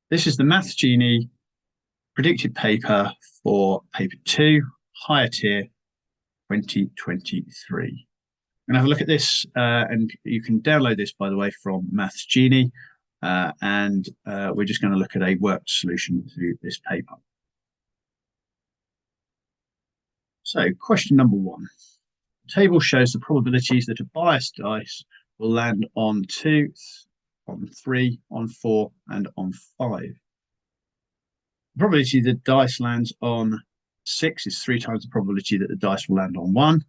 This is the Maths Genie predicted paper for paper 2, higher tier 2023. I'm going to have a look at this, and you can download this, by the way, from Maths Genie, and we're just going to look at a worked solution to this paper. So, question number 1. The table shows the probabilities that a biased dice will land on 2, on 3, on 4, and on 5. The probability that the dice lands on 6 is 3 times the probability that the dice will land on 1.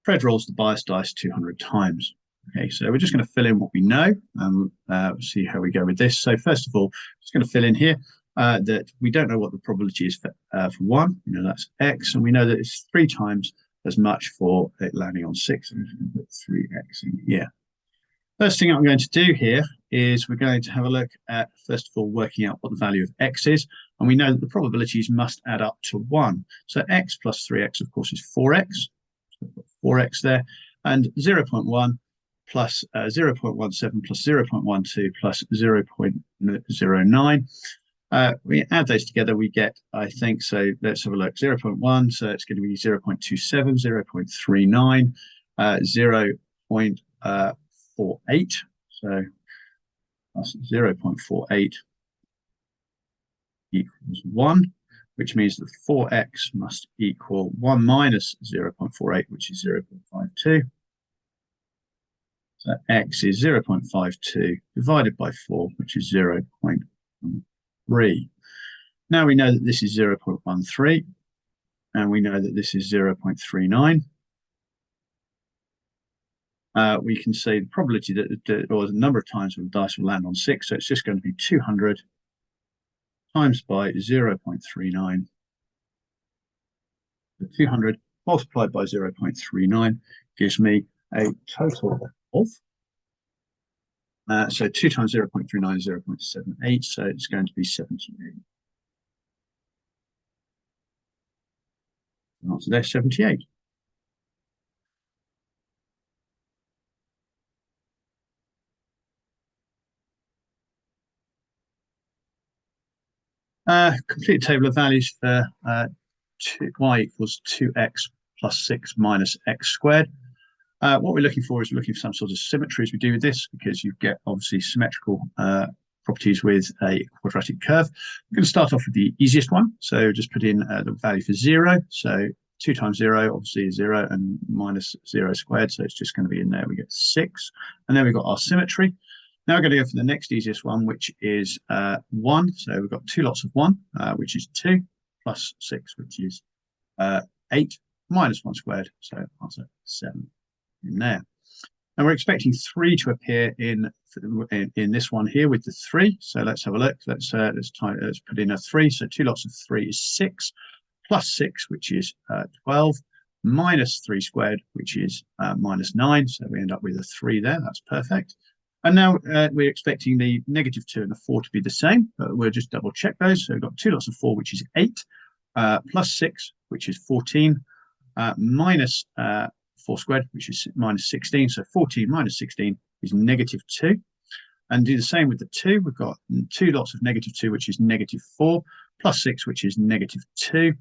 Fred rolls the biased dice 200 times. Okay, so we're just going to fill in what we know and see how we go with this. So first of all, just going to fill in here that we don't know what the probability is for 1. You know, that's x, and we know that it's 3 times as much for it landing on 6. I'm just going to put 3x in here. First thing I'm going to do here is we're going to have a look at, first of all, working out what the value of x is. And we know that the probabilities must add up to 1. So x plus 3x, of course, is 4x. So I've got 4x there. And 0.1 plus 0.17 plus 0.12 plus 0.09. We add those together, we get, I think, so let's have a look, 0.1, so it's going to be 0.27, 0.39, 0.48, so that's 0.48 equals 1, which means that 4x must equal 1 minus 0.48, which is 0.52. So x is 0.52 divided by 4, which is 0.3. Now we know that this is 0.13, and we know that this is 0.39. We can say the probability that, or the number of times when the dice will land on 6, so it's just going to be 200 times by 0.39. The 200 multiplied by 0.39 gives me a total of, so 2 times 0.39 is 0.78, so it's going to be 78. The answer there, 78. Complete table of values for y equals 2x plus 6 minus x squared. What we're looking for is we're looking for some sort of symmetry as we do with this, because you get obviously symmetrical properties with a quadratic curve. I'm going to start off with the easiest one. So just put in the value for 0. So 2 times 0 obviously is 0, and minus 0 squared. So it's just going to be in there. We get 6. And then we've got our symmetry. Now we're going to go for the next easiest one, which is 1. So we've got 2 lots of 1, which is 2, plus 6, which is 8, minus 1 squared. So answer 7 in there. And we're expecting 3 to appear in this one here with the 3. So let's have a look. Let's put in a 3. So 2 lots of 3 is 6, plus 6, which is 12, minus 3 squared, which is minus 9. So we end up with a 3 there. That's perfect. And now we're expecting the -2 and the 4 to be the same, but we'll just double check those. So we've got 2 lots of 4, which is 8, plus 6, which is 14, minus 4 squared, which is minus 16. So 14 minus 16 is -2. And do the same with the 2. We've got 2 lots of -2, which is -4, plus 6, which is -2.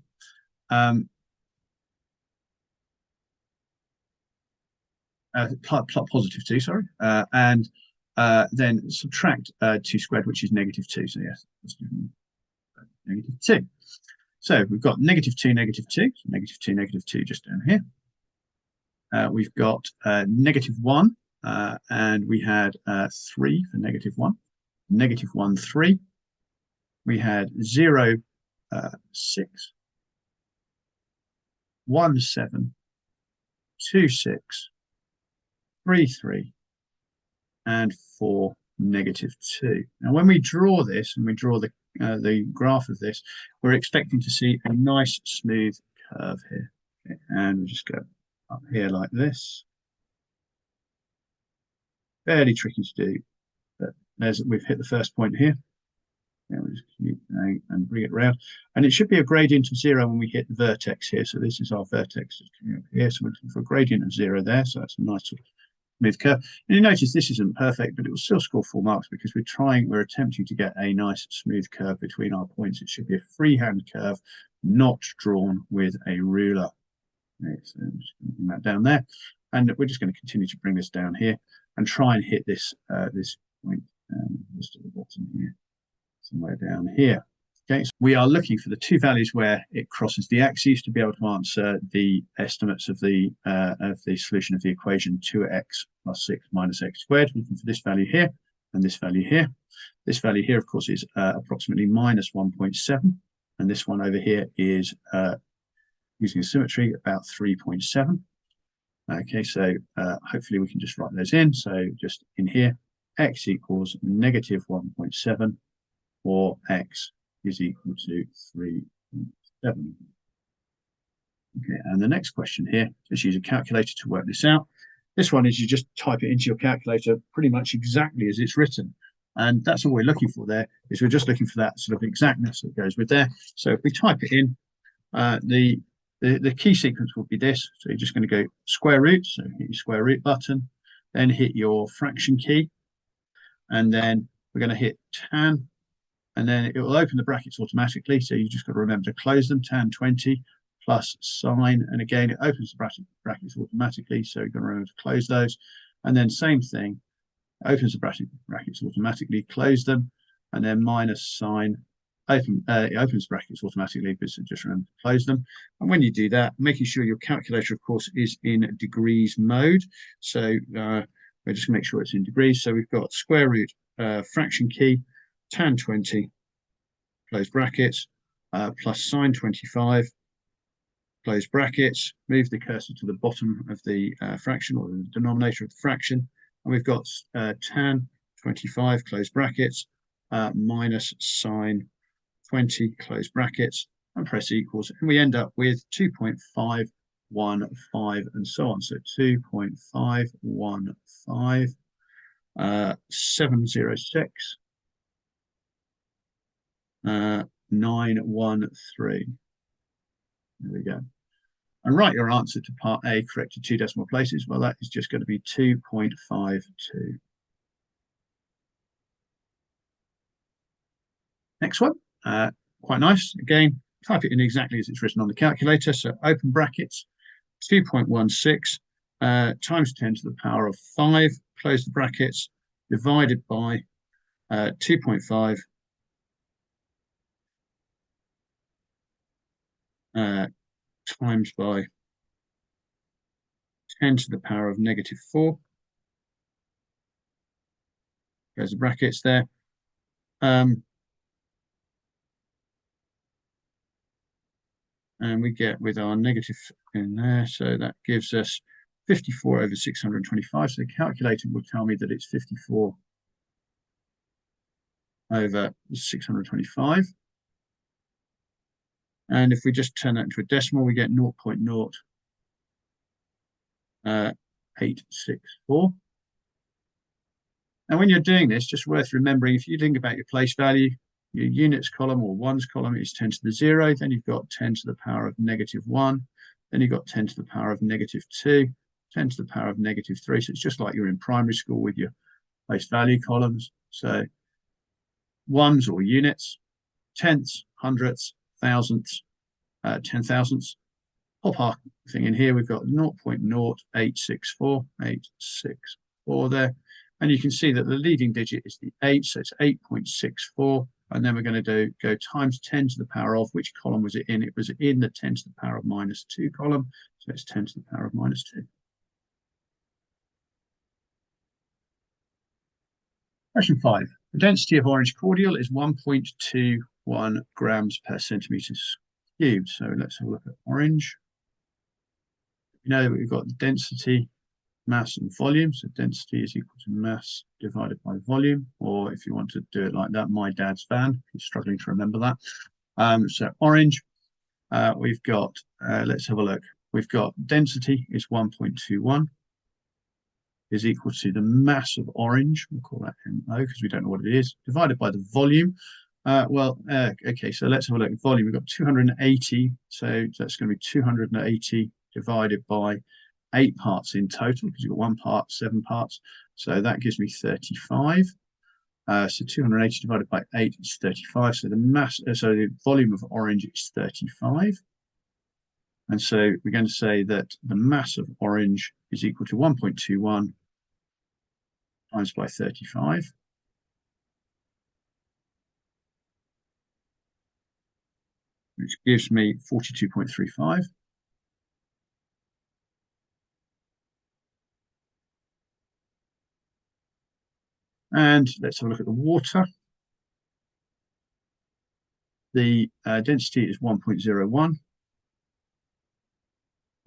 Positive 2, sorry. And then subtract 2 squared, which is -2. So yes, -2. So we've got -2, -2, so -2, -2 just down here. We've got -1, and we had 3 for -1, -1, 3. We had 0, 6, 1, 7, 2, 6, 3, 3, and 4, -2. Now, when we draw this and we draw the graph of this, we're expecting to see a nice smooth curve here. Okay, and we'll just go up here like this. Fairly tricky to do, but we've hit the first point here. Yeah, we'll just keep going and bring it around. And it should be a gradient of 0 when we hit the vertex here. So this is our vertex coming up here. So we're looking for a gradient of 0 there. So that's a nice sort of smooth curve. And you notice this isn't perfect, but it will still score 4 marks because we're attempting to get a nice smooth curve between our points. It should be a freehand curve, not drawn with a ruler. Okay, so I'm just going to bring that down there. And we're just going to continue to bring this down here and try and hit this this point just at the bottom here, somewhere down here. Okay, so we are looking for the two values where it crosses the axes to be able to answer the estimates of the solution of the equation 2x plus 6 minus x squared. Looking for this value here and this value here. This value here, of course, is approximately minus 1.7, and this one over here is using a symmetry about 3.7. Okay, so hopefully we can just write those in. So just in here, x equals negative 1.7, or x is equal to 3.7. Okay, and the next question here, just use a calculator to work this out. This one is you just type it into your calculator pretty much exactly as it's written. And that's all we're looking for there, is we're just looking for that sort of exactness that goes with there. So if we type it in, the key sequence will be this. So you're just going to go square root, so hit your square root button, then hit your fraction key, and then we're going to hit tan, and then it will open the brackets automatically. So you just got to remember to close them, tan 20 plus sine, and again it opens the brackets automatically. So you're going to remember to close those, and then same thing, opens the brackets automatically, close them, and then minus sine. It opens brackets automatically, but just remember to close them. And when you do that, making sure your calculator, of course, is in degrees mode. So we're just going to make sure it's in degrees. So we've got square root, fraction key, tan 20, close brackets, plus sine 25, close brackets, move the cursor to the bottom of the fraction, or the denominator of the fraction. And we've got tan 25, close brackets, minus sine 20, close brackets, and press equals, and we end up with 2.515 and so on. So 2.515 706 913. There we go. And write your answer to part A corrected 2 decimal places. Well, that is just going to be 2.52. Next one. Quite nice. Again, type it in exactly as it's written on the calculator. So open brackets, 2.16 times 10 to the power of 5, close the brackets, divided by 2.5 times by 10 to the power of negative 4. There's the brackets there. And we get with our negative in there, so that gives us 54 over 625. So the calculator will tell me that it's 54 over 625. And if we just turn that into a decimal, we get 0.0864. And when you're doing this, just worth remembering, if you think about your place value, your units column or ones column is 10 to the 0, then you've got 10 to the power of negative 1, then you've got 10 to the power of negative 2, 10 to the power of negative 3. So it's just like you're in primary school with your place value columns. So ones or units, tenths, hundredths, thousandths, 10 thousandths. Pop our thing in here, we've got 0.0864, 864 there. And you can see that the leading digit is the 8, so it's 8.64. And then we're going to go times 10 to the power of, which column was it in? It was in the 10 to the power of minus 2 column. So it's 10 to the power of minus 2. Question 5. The density of orange cordial is 1.21 grams per centimetre cubed. So let's have a look at orange. You know that we've got density, mass and volume. So density is equal to mass divided by volume, or if you want to do it like that, my dad's van. He's struggling to remember that. So orange, we've got, let's have a look. We've got density is 1.21 is equal to the mass of orange. We'll call that MO because we don't know what it is, divided by the volume. Okay, so let's have a look at volume. We've got 280, so that's going to be 280 divided by 8 parts in total, because you've got 1 part, 7 parts. So that gives me 35. So 280 divided by 8 is 35. So the mass, so the volume of orange is 35. And so we're going to say that the mass of orange is equal to 1.21 times by 35. Which gives me 42.35. And let's have a look at the water. The density is 1.01.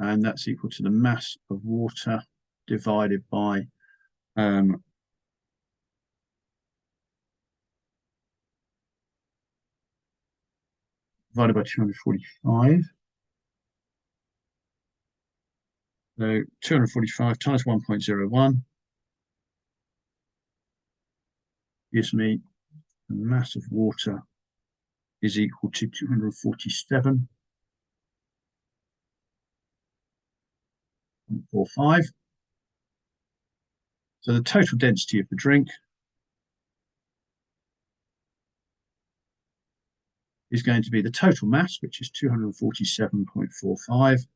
And that's equal to the mass of water divided by divided by 245. So 245 times 1.01 gives me the mass of water is equal to 247.45. So the total density of the drink is going to be the total mass, which is 247.45,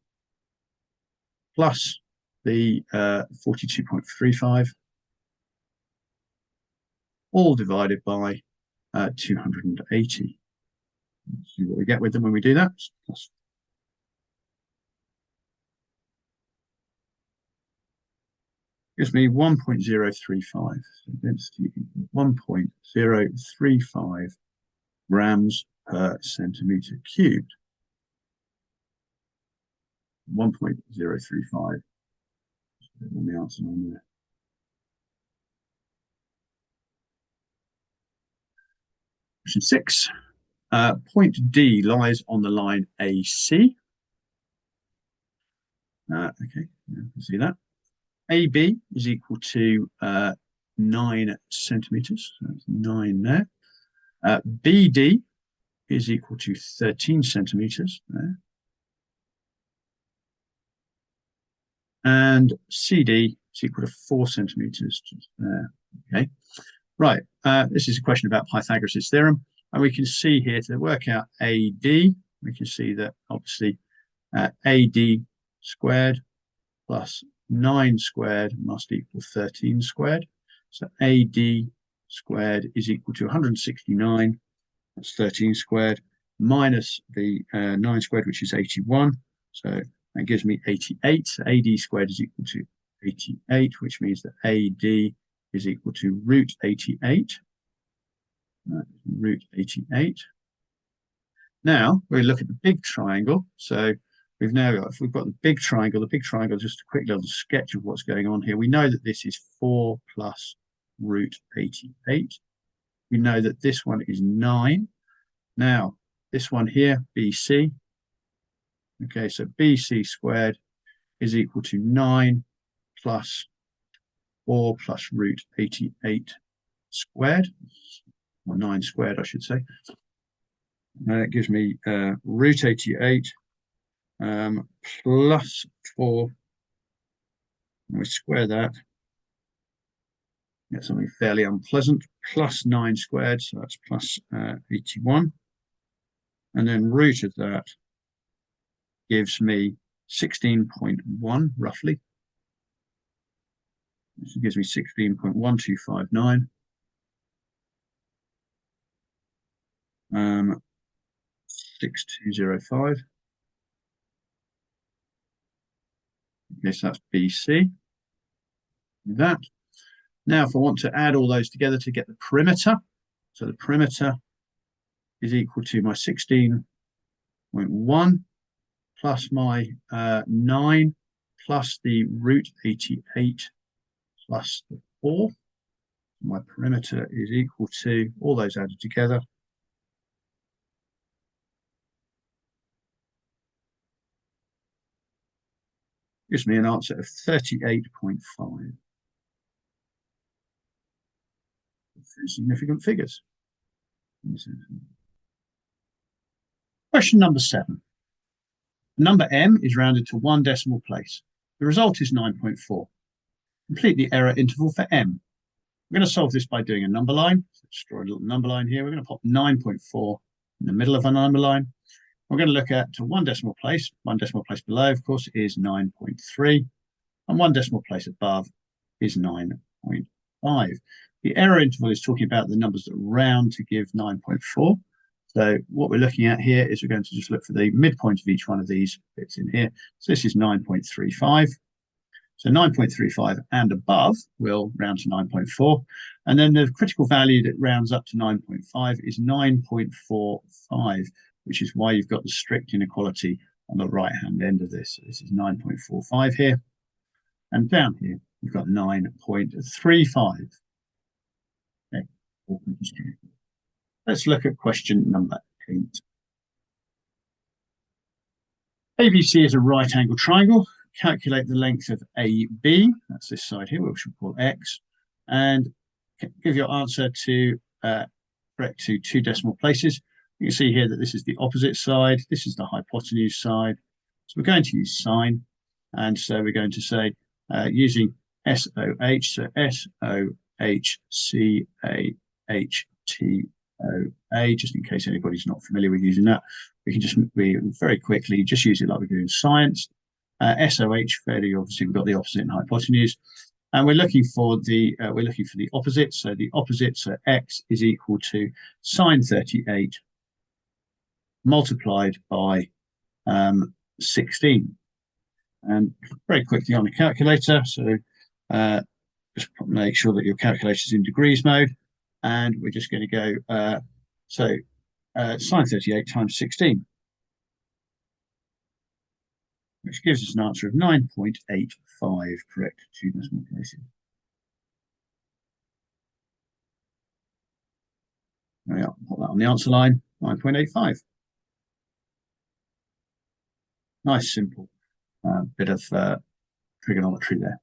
plus the 42.35, all divided by 280. Let's see what we get with them when we do that. Gives me 1.035. So density 1.035 grams per centimeter cubed. 1.035. On the answer on there. Question 6. Point D lies on the line AC. Okay, you can see that. AB is equal to 9 centimeters. So that's 9 there. BD is equal to 13 centimeters there. And CD is equal to 4 centimeters just there. Okay, right. This is a question about Pythagoras' theorem. And we can see here to work out AD, we can see that obviously AD squared plus 9 squared must equal 13 squared. So AD squared is equal to 169, that's 13 squared, minus the 9 squared, which is 81. So that gives me 88. So AD squared is equal to 88, which means that AD is equal to root 88. Root 88. Now we look at the big triangle. So we've now got, if we've got the big triangle, just a quick little sketch of what's going on here. We know that this is 4 plus root 88. We know that this one is 9. Now, this one here, BC. Okay, so BC squared is equal to 9 plus 4 plus root 88 squared, or 9 squared, I should say. That gives me root 88 plus 4. And we square that. Get something fairly unpleasant. Plus 9 squared, so that's plus 81. And then root of that gives me 16.1 roughly. This gives me 16.1259. 6205. Okay, so that's BC. That. Now, if I want to add all those together to get the perimeter, so the perimeter is equal to my 16.1 plus my 9 plus the root 88 plus the 4. My perimeter is equal to all those added together. Gives me an answer of 38.5. Significant figures. Question number 7. Number m is rounded to 1 decimal place. The result is 9.4. Complete the error interval for m. We're going to solve this by doing a number line. So let's draw a little number line here. We're going to pop 9.4 in the middle of our number line. We're going to look at to one decimal place. One decimal place below, of course, is 9.3. And one decimal place above is 9.5. The error interval is talking about the numbers that round to give 9.4. So what we're looking at here is we're going to just look for the midpoint of each one of these bits in here. So this is 9.35. So 9.35 and above will round to 9.4. And then the critical value that rounds up to 9.5 is 9.45, which is why you've got the strict inequality on the right-hand end of this. So this is 9.45 here. And down here, we've got 9.35. Okay. Let's look at question number 8. ABC is a right-angled triangle. Calculate the length of AB, that's this side here, which we'll call X, and give your answer to correct to 2 decimal places. You can see here that this is the opposite side, this is the hypotenuse side. So we're going to use sine, and so we're going to say using SOH, so SOHCAHTOA, just in case anybody's not familiar with using that. We can just very quickly just use it like we do in science. SOH, fairly obviously, we've got the opposite in hypotenuse, and we're looking for the opposite. So the opposite, so x is equal to sine 38 multiplied by 16. And very quickly on the calculator, so just make sure that your calculator is in degrees mode, and we're just going to go sine 38 times 16. Which gives us an answer of 9.85, correct, 2 decimal places. There we are, put that on the answer line, 9.85. Nice, simple bit of trigonometry there.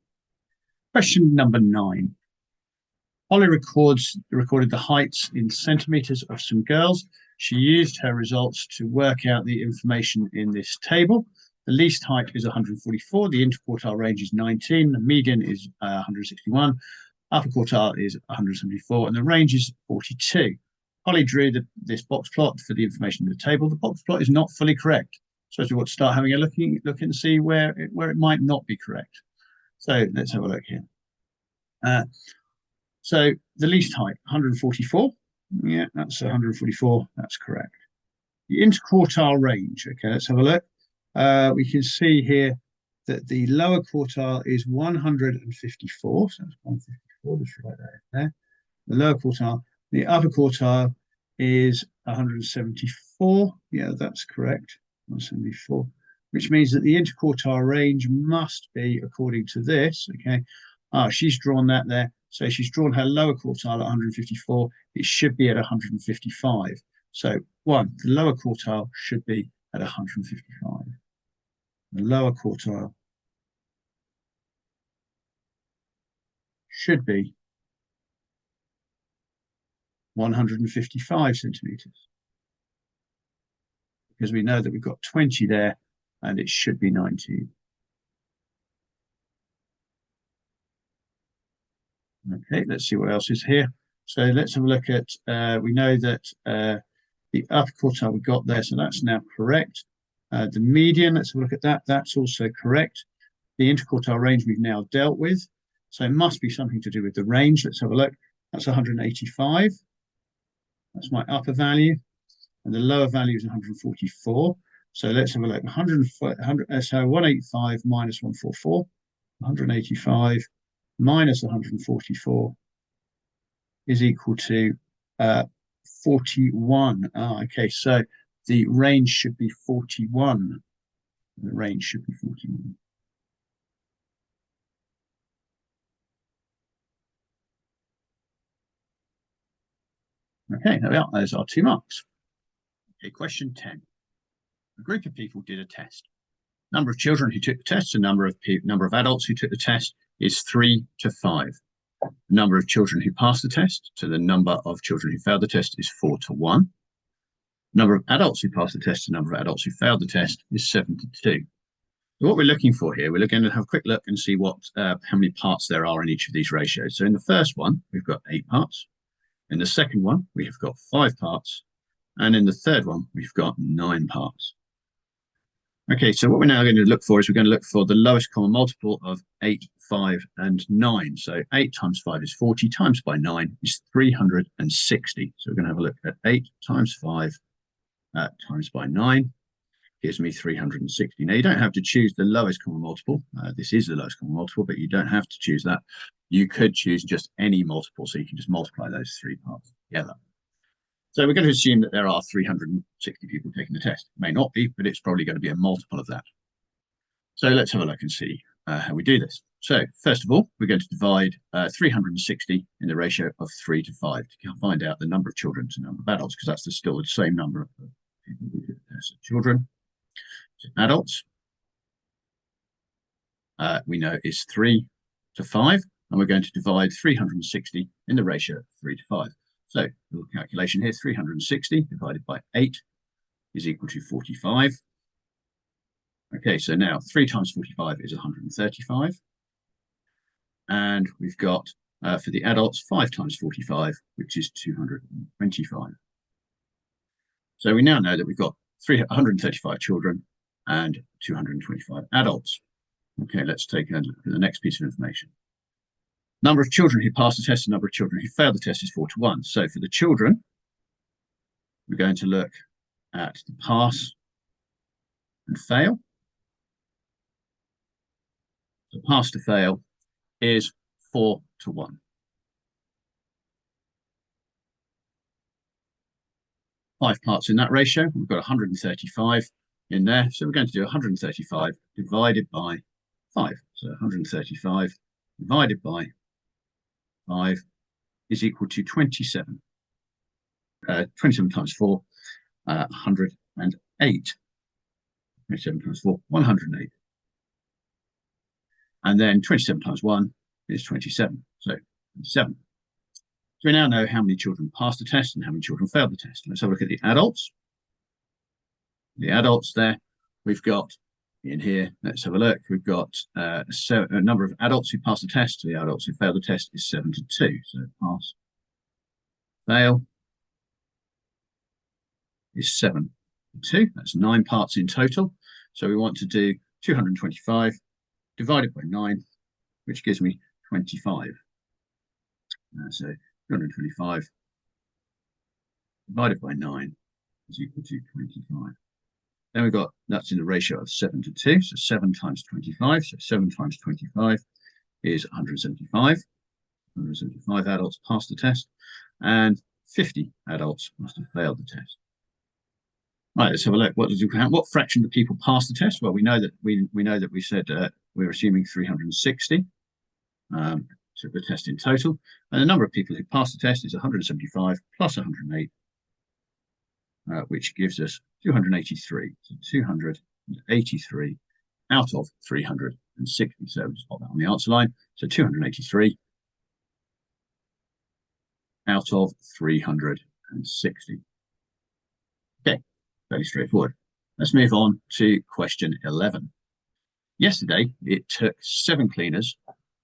Question number 9. Holly recorded the heights in centimetres of some girls. She used her results to work out the information in this table. The least height is 144, the interquartile range is 19, the median is 161, upper quartile is 174, and the range is 42. Holly drew this box plot for the information in the table. The box plot is not fully correct. So we want to start having a look and see where it might not be correct. So let's have a look here. So the least height, 144. Yeah, that's 144. That's correct. The interquartile range. Okay, let's have a look. We can see here that the lower quartile is 154. So that's 154. Just write that in there. The lower quartile. The upper quartile is 174. Yeah, that's correct. 174. Which means that the interquartile range must be, according to this, okay. She's drawn that there. So she's drawn her lower quartile at 154. It should be at 155. So the lower quartile should be at 155. The lower quartile should be 155 centimeters. Because we know that we've got 20 there and it should be 19. Okay, let's see what else is here. So let's have a look at, we know that the upper quartile we got there, so that's now correct. The median, let's have a look at that. That's also correct. The interquartile range we've now dealt with. So it must be something to do with the range. Let's have a look. That's 185. That's my upper value. And the lower value is 144. So let's have a look. 185 minus 144. 185 minus 144 is equal to 41. Okay, so the range should be 41. The range should be 41. Okay, there we are. Those are 2 marks. Okay, question 10. A group of people did a test. Number of children who took the test, the number of adults who took the test is 3 to 5. The number of children who passed the test to the number of children who failed the test is 4 to 1. The number of adults who passed the test to the number of adults who failed the test is 7 to 2. So what we're looking for here, we're going to have a quick look and see what how many parts there are in each of these ratios. So in the first one, we've got 8 parts. In the second one, we have got 5 parts. And in the third one, we've got 9 parts. Okay, so what we're now going to look for is we're going to look for the lowest common multiple of 8, 5, and 9. So 8 times 5 is 40, times by 9 is 360. So we're going to have a look at 8 times 5 times by 9 gives me 360. Now, you don't have to choose the lowest common multiple. This is the lowest common multiple, but you don't have to choose that. You could choose just any multiple, so you can just multiply those 3 parts together. So we're going to assume that there are 360 people taking the test. It may not be, but it's probably going to be a multiple of that. So let's have a look and see how we do this. So first of all, we're going to divide 360 in the ratio of 3 to 5 to find out the number of children to the number of adults, because that's still the same number of people who do the test. So children to adults, we know is 3 to 5, and we're going to divide 360 in the ratio of 3 to 5. So, a little calculation here, 360 divided by 8 is equal to 45. Okay, so now 3 times 45 is 135. And we've got, for the adults, 5 times 45, which is 225. So we now know that we've got 135 children and 225 adults. Okay, let's take a look at the next piece of information. Number of children who passed the test and number of children who failed the test is 4 to 1. So for the children, we're going to look at the pass and fail. The pass to fail is 4 to 1. Five parts in that ratio. We've got 135 in there. So we're going to do 135 divided by 5. So 135 divided by 5 is equal to 27. 27 times 4, 108. 27 times 4, 108. And then 27 times 1 is 27. So 27. So we now know how many children passed the test and how many children failed the test. Let's have a look at the adults. The adults there, we've got in here, let's have a look. We've got a number of adults who passed the test. The adults who failed the test is 7 to 2. So pass, fail is 7 to 2. That's 9 parts in total. So we want to do 225 divided by 9, which gives me 25. So 225 divided by 9 is equal to 25. Then we've got, that's in the ratio of 7 to 2, so 7 times 25. So 7 times 25 is 175. 175 adults passed the test, and 50 adults must have failed the test. Right, let's have a look. What fraction of people pass the test? Well, we know that we said we're assuming 360 to the test in total, and the number of people who passed the test is 175 plus 108. Which gives us 283. So 283 out of 360. So we'll just pop that on the answer line. So 283 out of 360. Okay, fairly straightforward. Let's move on to question 11. Yesterday, it took 7 cleaners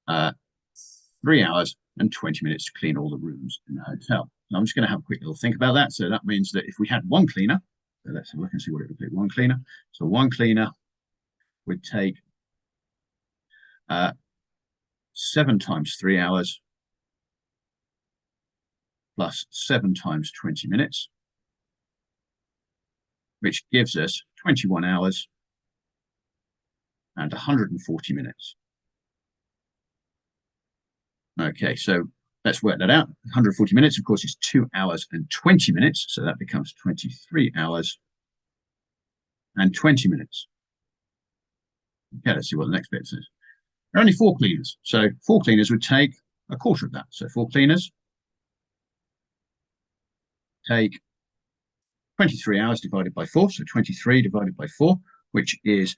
3 hours and 20 minutes to clean all the rooms in the hotel. So I'm just going to have a quick little think about that. So that means that if we had 1 cleaner, so let's have a look and see what it would take. 1 cleaner. So 1 cleaner would take 7 times 3 hours plus 7 times 20 minutes, which gives us 21 hours and 140 minutes. Okay, so let's work that out. 140 minutes, of course, is 2 hours and 20 minutes. So that becomes 23 hours and 20 minutes. Okay, let's see what the next bit says. There are only 4 cleaners. So 4 cleaners would take a quarter of that. So 4 cleaners take 23 hours divided by 4. So 23 divided by 4, which is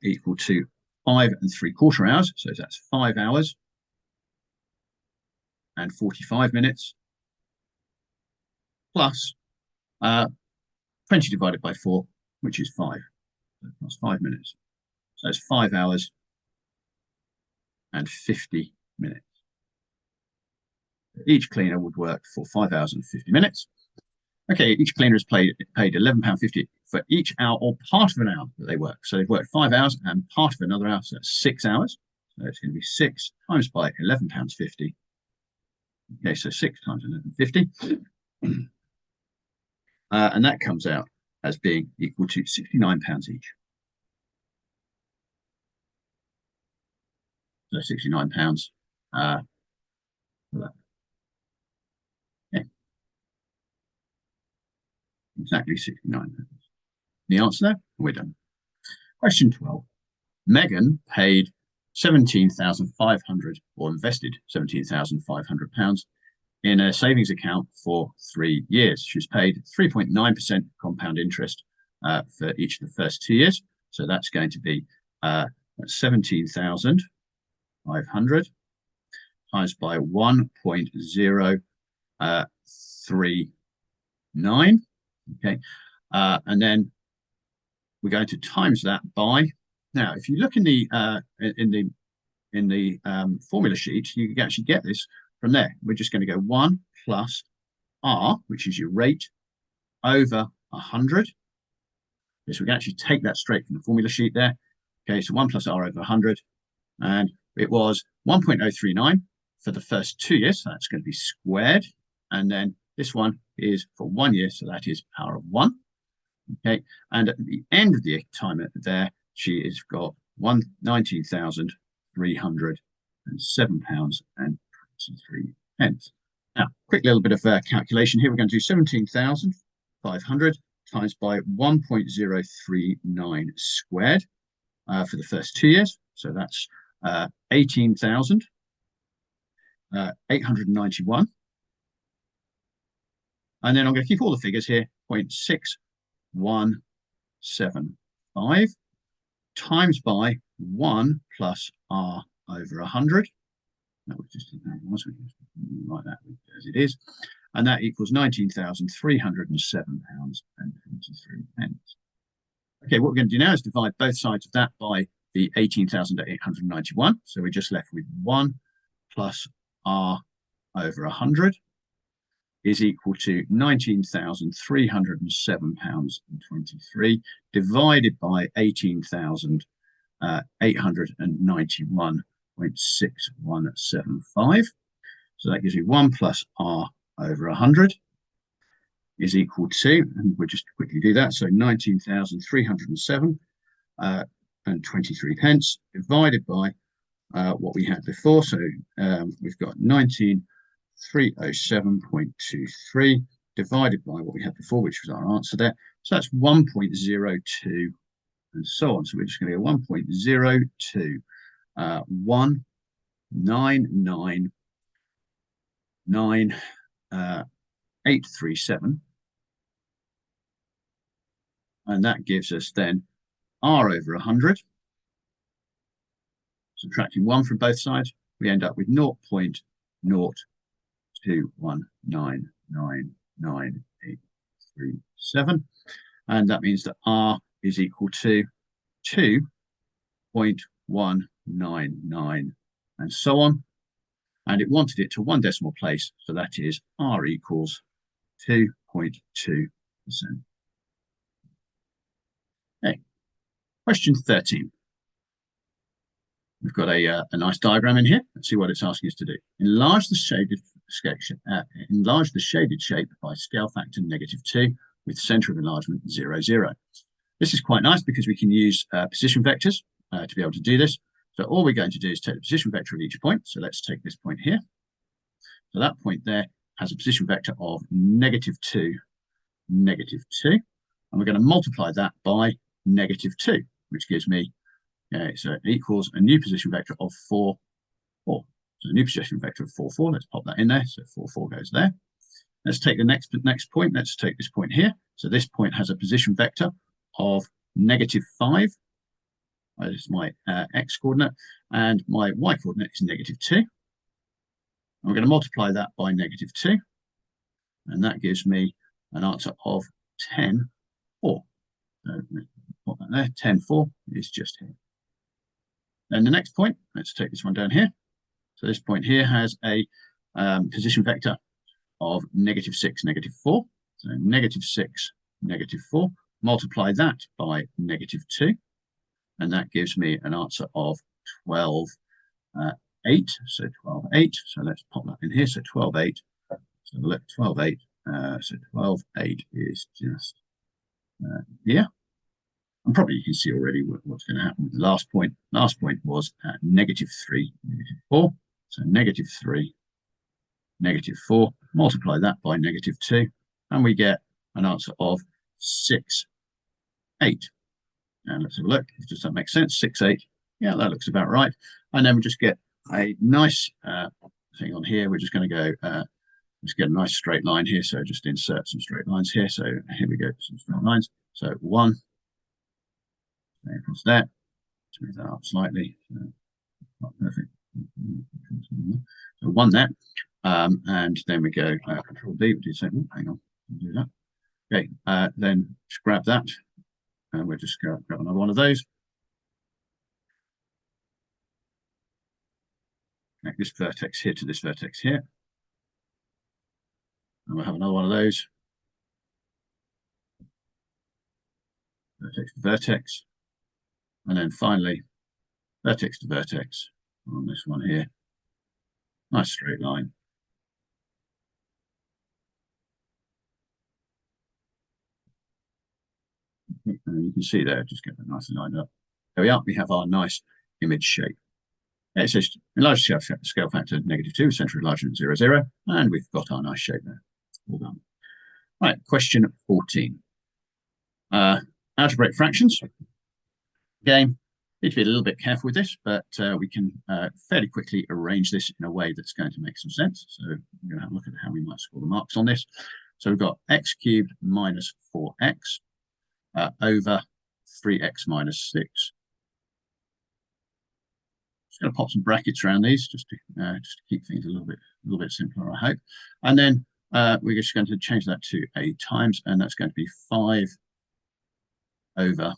equal to 5 3/4 hours. So that's 5 hours and 45 minutes plus 20 divided by 4, which is 5. So that's 5 minutes. So it's 5 hours and 50 minutes. Each cleaner would work for 5 hours and 50 minutes. Okay, each cleaner is paid £11.50 for each hour or part of an hour that they work. So they've worked 5 hours and part of another hour, so that's 6 hours. So it's going to be 6 times by £11.50. Okay, so 6 times £11.50. And that comes out as being equal to £69 each. So £69 for that. Yeah. Exactly £69. The answer there, we're done. Question 12. Megan paid 17,500 or invested £17,500 in a savings account for 3 years. She's paid 3.9% compound interest for each of the first 2 years. So that's going to be 17,500 times by 1.039. Okay, and then we're going to times that by. Now, if you look in the formula sheet, you can actually get this from there. We're just going to go 1 plus R, which is your rate, over 100. So we can actually take that straight from the formula sheet there. Okay, so 1 plus R over 100, and it was 1.039 for the first 2 years, so that's going to be squared, and then this one is for 1 year, so that is power of 1. Okay, and at the end of the time there, she has got £1,907.23. Now, quick little bit of calculation here. We're going to do 17,500 times by 1.039 squared for the first 2 years. So that's 18,891. And then I'm going to keep all the figures here, 0.6175 times by 1 plus R over 100. That was just like that as it is. And that equals £19,307.23. Okay, what we're going to do now is divide both sides of that by the 18,891. So we're just left with 1 plus R over 100 is equal to £19,307.23 divided by 18,891.6175. So that gives you 1 plus R over 100 is equal to, and we'll just quickly do that, so 19,307 and 23 pence divided by what we had before. So we've got 19,307.23 divided by what we had before, which was our answer there. So that's 1.02 and so on. So we're just going to go 1.02, 199,837. And that gives us then R over 100. Subtracting 1 from both sides, we end up with 0.021999837. And that means that R is equal to 2.199 and so on. And it wanted it to one decimal place, so that is R equals 2.2%. Okay. Question 13. We've got a nice diagram in here. Let's see what it's asking us to do. Enlarge the shaded shape by scale factor -2 with center of enlargement 0, 0. This is quite nice because we can use position vectors to be able to do this. So all we're going to do is take the position vector of each point. So let's take this point here. So that point there has a position vector of -2, -2. And we're going to multiply that by -2, which gives me, so it equals a new position vector of 4, 4. So a new position vector of 4, 4. Let's pop that in there. So 4, 4 goes there. Let's take the next point. Let's take this point here. So this point has a position vector of -5. This is my x coordinate, and my y coordinate is -2. And we're going to multiply that by -2, and that gives me an answer of 10, 4. So put that there. 10, 4 is just here. Then the next point, let's take this one down here. So this point here has a position vector of -6, -4. So -6, -4. Multiply that by -2. And that gives me an answer of 12, 8. So 12, 8. So let's pop that in here. So 12, 8. So look, 12, 8. So 12, 8 is just here. And probably you can see already what's going to happen with the last point. Last point was -3, -4. So -3, -4. Multiply that by -2. And we get an answer of 6, 8. And let's have a look. Does that make sense? 6, 8. Yeah, that looks about right. And then we just get a nice thing on here. We're just going to go, let's get a nice straight line here. So just insert some straight lines here. So here we go, some straight lines. So 1, across that. Smooth that up slightly. Not perfect. So 1 there. And then we go Control D. We'll do the same. Hang on. We'll do that. Okay. Then just grab that. And we'll just grab another one of those. Connect this vertex here to this vertex here. And we'll have another one of those. Vertex to vertex. And then finally, vertex to vertex on this one here. Nice straight line. And you can see there, just get that nicely lined up. There we are. We have our nice image shape. It says enlarge scale factor -2, center enlargement 0, 0. And we've got our nice shape there. All done. Right, question 14. Algebraic fractions. Again, need to be a little bit careful with this, but we can fairly quickly arrange this in a way that's going to make some sense. So we're going to have a look at how we might score the marks on this. So we've got x cubed minus 4x over 3x minus 6. Just going to pop some brackets around these just to keep things a little bit simpler, I hope. And then we're just going to change that to a times, and that's going to be 5 over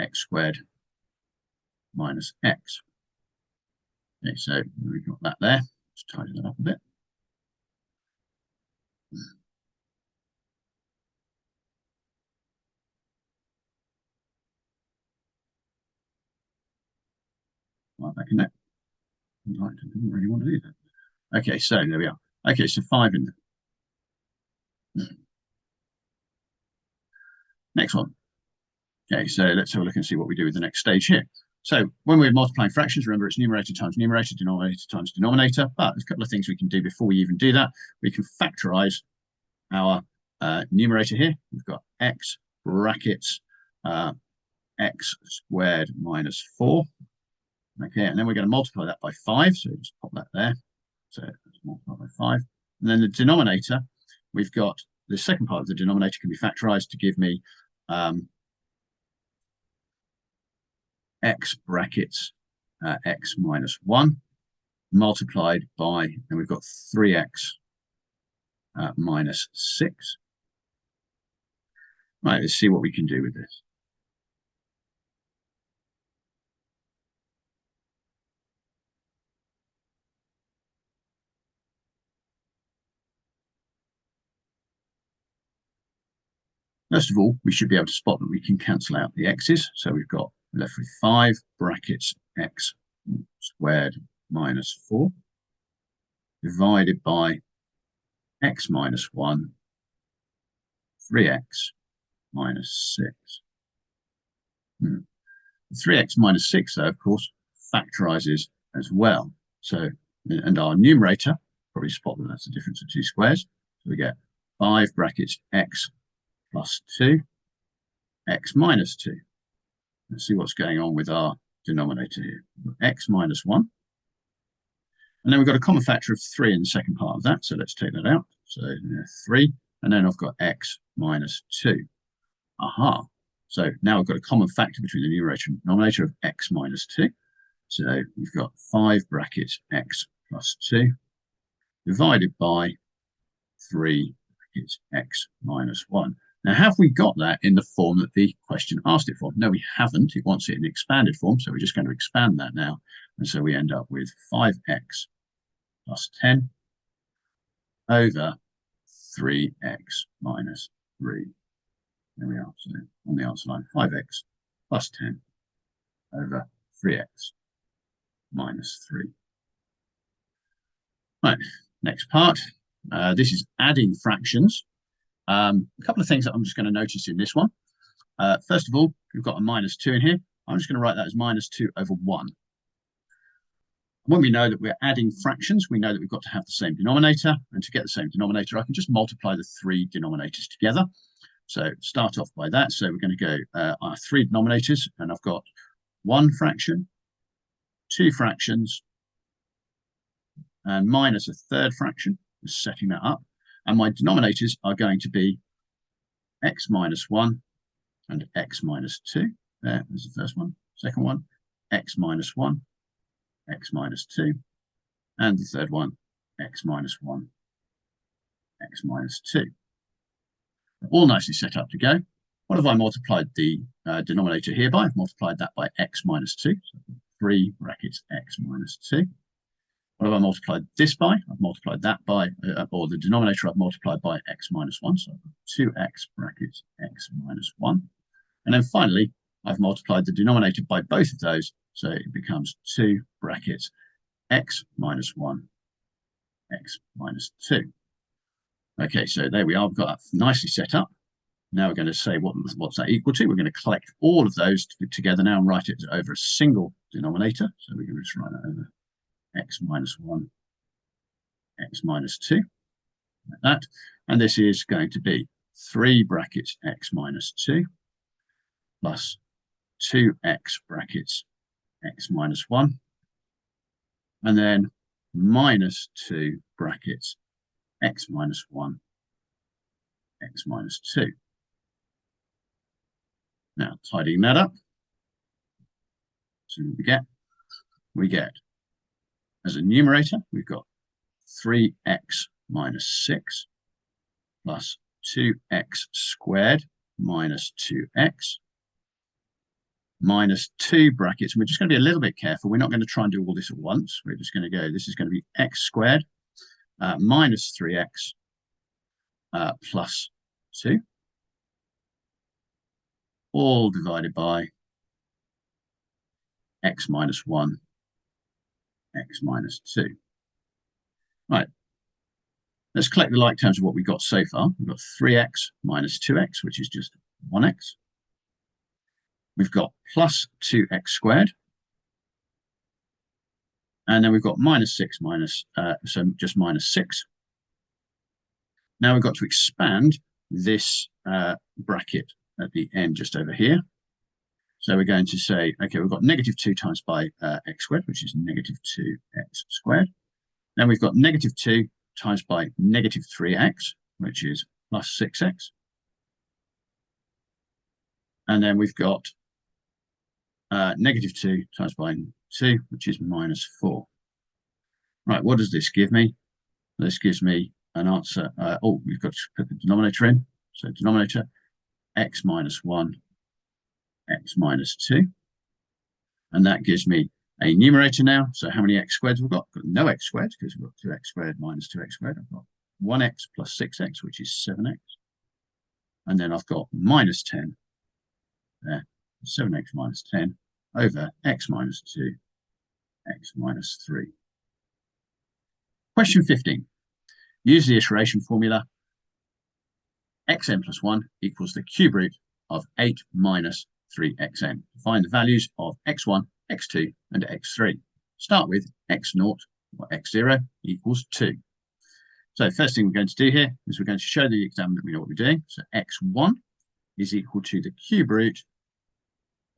x squared minus x. Okay, so we've got that there. Let's tidy that up a bit. Right back in there. Right, I didn't really want to do that. Okay, so there we are. Okay, so 5 in there. Next one. Okay, so let's have a look and see what we do with the next stage here. So when we're multiplying fractions, remember it's numerator times numerator, denominator times denominator. But there's a couple of things we can do before we even do that. We can factorize our numerator here. We've got x brackets x squared minus 4. Okay, and then we're going to multiply that by 5. So just pop that there. So let's multiply by 5. And then the denominator, we've got the second part of the denominator can be factorized to give me x brackets x minus 1 multiplied by, and we've got 3x minus 6. Right, let's see what we can do with this. First of all, we should be able to spot that we can cancel out the x's. So we've got left with 5 brackets x squared minus 4 divided by x minus 1, 3x minus 6. 3x minus 6, though, of course, factorizes as well. So, and our numerator, probably spot that that's the difference of 2 squares. So we get 5 brackets x plus 2, x minus 2. Let's see what's going on with our denominator here. X minus 1. And then we've got a common factor of 3 in the second part of that. So let's take that out. So 3. And then I've got x minus 2. Aha. So now I've got a common factor between the numerator and denominator of x minus 2. So we've got 5 brackets x plus 2 divided by 3 brackets x minus 1. Now, have we got that in the form that the question asked it for? No, we haven't. It wants it in expanded form, so we're just going to expand that now. And so we end up with 5x plus 10 over 3x minus 3. There we are. So on the answer line, 5x plus 10 over 3x minus 3. Right, next part. This is adding fractions. A couple of things that I'm just going to notice in this one. First of all, we've got a minus 2 in here. I'm just going to write that as minus 2 over 1. When we know that we're adding fractions, we know that we've got to have the same denominator. And to get the same denominator, I can just multiply the 3 denominators together. So start off by that. So we're going to go our 3 denominators, and I've got 1 fraction, 2 fractions, and minus a 3rd fraction, just setting that up. And my denominators are going to be x minus 1 and x minus 2. There's the first one. Second one, x minus 1, x minus 2. And the third one, x minus 1, x minus 2. All nicely set up to go. What have I multiplied the denominator here by? I've multiplied that by x minus 2. So 3 brackets x minus 2. What have I multiplied this by? I've multiplied that by, or the denominator I've multiplied by x minus 1. So 2x brackets x minus 1. And then finally, I've multiplied the denominator by both of those. So it becomes 2 brackets x minus 1, x minus 2. Okay, so there we are. We've got that nicely set up. Now we're going to say what's that equal to. We're going to collect all of those together now and write it over a single denominator. So we're going to just write that over x minus 1, x minus 2, like that. And this is going to be 3 brackets x minus 2 plus 2x brackets x minus 1, and then minus 2 brackets x minus 1, x minus 2. Now, tidying that up, so we get, as a numerator, we've got 3x minus 6 plus 2x squared minus 2x minus 2 brackets. And we're just going to be a little bit careful. We're not going to try and do all this at once. We're just going to go, this is going to be x squared minus 3x plus 2, all divided by x minus 1, x minus 2. Right, let's collect the like terms of what we've got so far. We've got 3x minus 2x, which is just 1x. We've got plus 2x squared. And then we've got minus 6 minus, so just minus 6. Now we've got to expand this bracket at the end just over here. So we're going to say, okay, we've got negative 2 times by x squared, which is negative 2x squared. Then we've got negative 2 times by negative 3x, which is plus 6x. And then we've got negative 2 times by 2, which is minus 4. Right, what does this give me? This gives me an answer. We've got to put the denominator in. So denominator, x minus 1, x minus 2. And that gives me a numerator now. So how many x squareds we've got? Got no x squared, because we've got 2x squared minus 2x squared. I've got 1x plus 6x, which is 7x. And then I've got minus 10 there, 7x minus 10 over x minus 2, x minus 3. Question 15. Use the iteration formula. Xn plus 1 equals the cube root of 8 minus 3xn. Find the values of x1, x2, and x3. Start with x0 or x0 equals 2. So first thing we're going to do here is we're going to show the exam that we know what we're doing. So x1 is equal to the cube root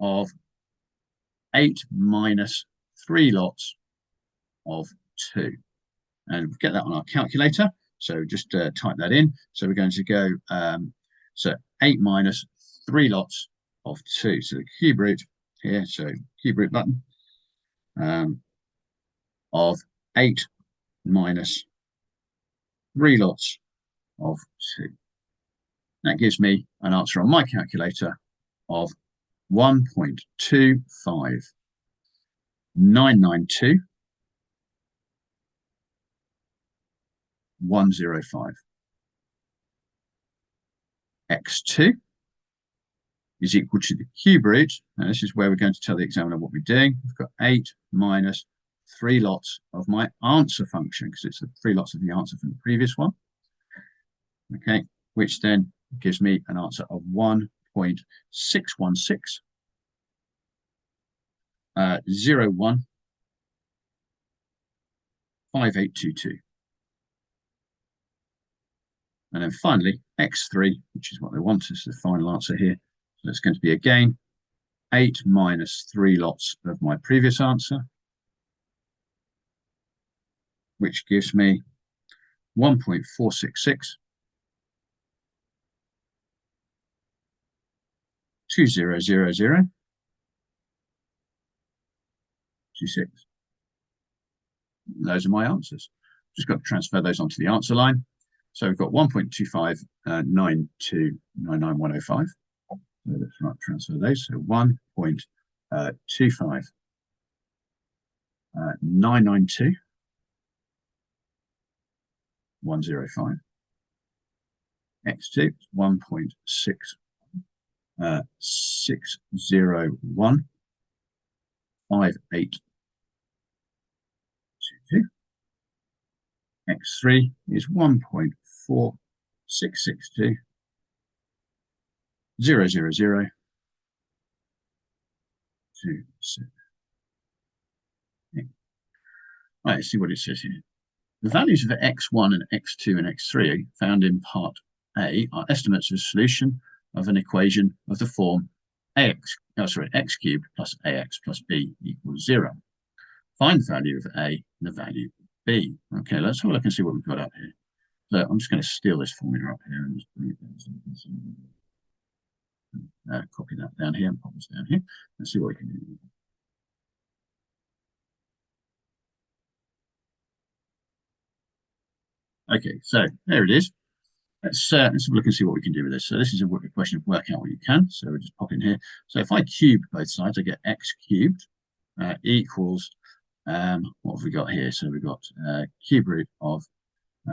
of 8 minus 3 lots of 2. And we'll get that on our calculator. So just type that in. So we're going to go, so 8 minus 3 lots of 2. So the cube root here, so cube root button of 8 minus 3 lots of 2. That gives me an answer on my calculator of 1.25992.105. X2 is equal to the cube root, and this is where we're going to tell the examiner what we're doing. We've got 8 minus 3 lots of my answer function, because it's the 3 lots of the answer from the previous one. Okay, which then gives me an answer of 1.616015822. And then finally, x3, which is what they want, is the final answer here. So it's going to be again 8 minus 3 lots of my previous answer, which gives me 1.466 2000 26. Those are my answers. Just got to transfer those onto the answer line. So we've got 1.259299.105. So let's transfer those. So 1.25992.105. X2 is 1.6015822. X3 is 1.4662 00026. Right, let's see what it says here. The values of x1 and x2 and x3 found in part A are estimates of solution of an equation of the form x cubed plus ax plus b equals 0. Find the value of A and the value of B. Okay, let's have a look and see what we've got up here. So I'm just going to steal this formula up here and just bring it down. Copy that down here and pop this down here. Let's see what we can do. Okay, so there it is. Let's have a look and see what we can do with this. So this is a question of work out what you can. So we'll just pop in here. So if I cube both sides, I get x cubed equals, what have we got here? So we've got cube root of,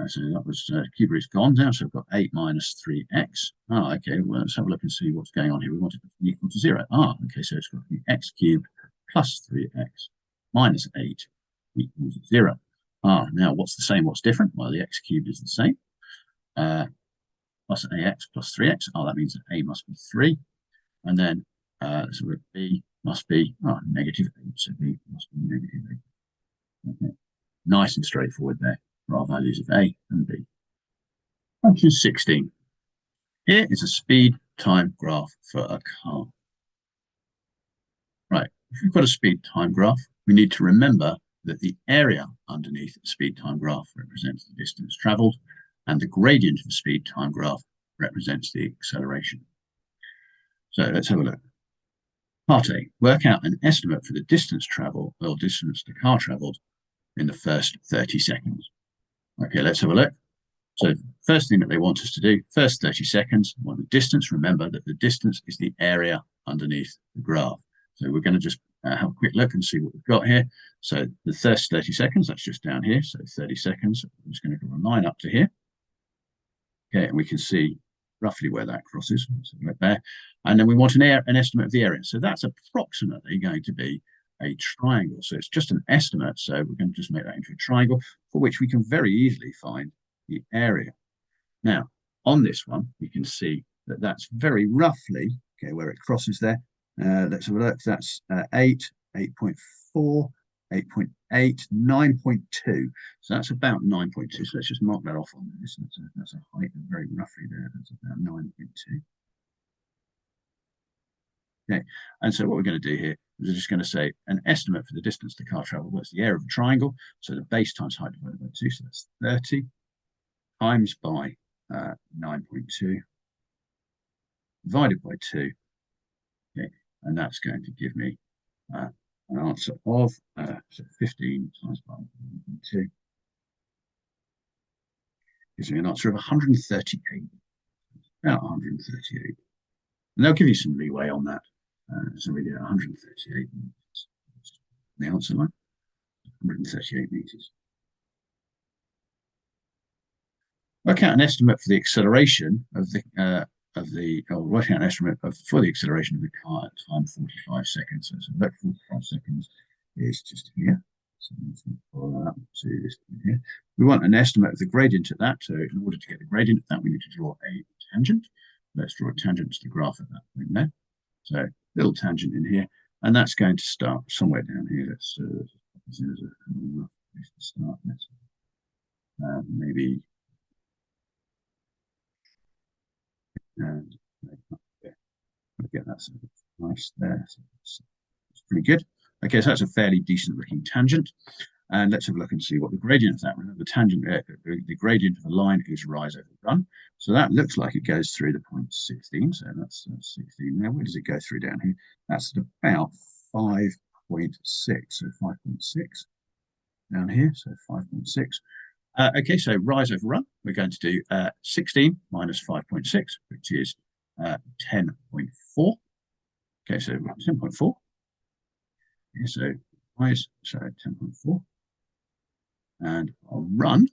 so that was cube root's gone down. So we've got 8 minus 3x. Oh, okay. Well, let's have a look and see what's going on here. We want it to be equal to 0. Ah, okay. So it's got to be x cubed plus 3x minus 8 equals 0. Ah, now what's the same? What's different? Well, the x cubed is the same. Plus ax plus 3x. Oh, that means that a must be 3. And then so b must be negative 8. So b must be negative 8. Okay. Nice and straightforward there for our values of a and b. Question 16. Here is a speed time graph for a car. Right, if we've got a speed time graph, we need to remember that the area underneath the speed time graph represents the distance traveled, and the gradient of the speed time graph represents the acceleration. So let's have a look. Part A, work out an estimate for the distance traveled or distance the car traveled in the first 30 seconds. Okay, let's have a look. So first thing that they want us to do, first 30 seconds, well, the distance, remember that the distance is the area underneath the graph. So we're going to just have a quick look and see what we've got here. So the first 30 seconds, that's just down here. So 30 seconds, I'm just going to draw a line up to here. Okay, and we can see roughly where that crosses. So right there. And then we want an estimate of the area. So that's approximately going to be a triangle. So it's just an estimate. So we're going to just make that into a triangle for which we can very easily find the area. Now, on this one, we can see that that's very roughly, okay, where it crosses there. Let's have a look. That's 8, 8.4, 8.8, 9.2. So that's about 9.2. So let's just mark that off on this. That's a height very roughly there. That's about 9.2. Okay, and so what we're going to do here is we're just going to say an estimate for the distance the car traveled. What's the area of a triangle? So the base times height divided by 2. So that's 30 times by 9.2 divided by 2. Okay, and that's going to give me an answer of so 15 times by 9.2 gives me an answer of 138. about 138. And they'll give you some leeway on that. So we get 138 meters. The answer line, 138 meters. Work out an estimate for the acceleration of the or working out an estimate for the acceleration of the car at time 45 seconds. So about 45 seconds is just here. So let's follow that up to this point here. We want an estimate of the gradient at that. So in order to get the gradient of that, we need to draw a tangent. Let's draw a tangent to the graph at that point there. So little tangent in here, and that's going to start somewhere down here. Let's as a rough place to start. Let's maybe and get that sort of nice there. So it's pretty good. Okay, so that's a fairly decent looking tangent. And let's have a look and see what the gradient of that. Remember, the tangent, the gradient of the line is rise over run. So that looks like it goes through the point 16. So that's 16 there. Where does it go through down here? That's at about 5.6. So 5.6 down here. So 5.6. Okay, so rise over run. We're going to do 16 minus 5.6, which is 10.4. Okay, so 10.4. Yeah, so rise, so 10.4. And our run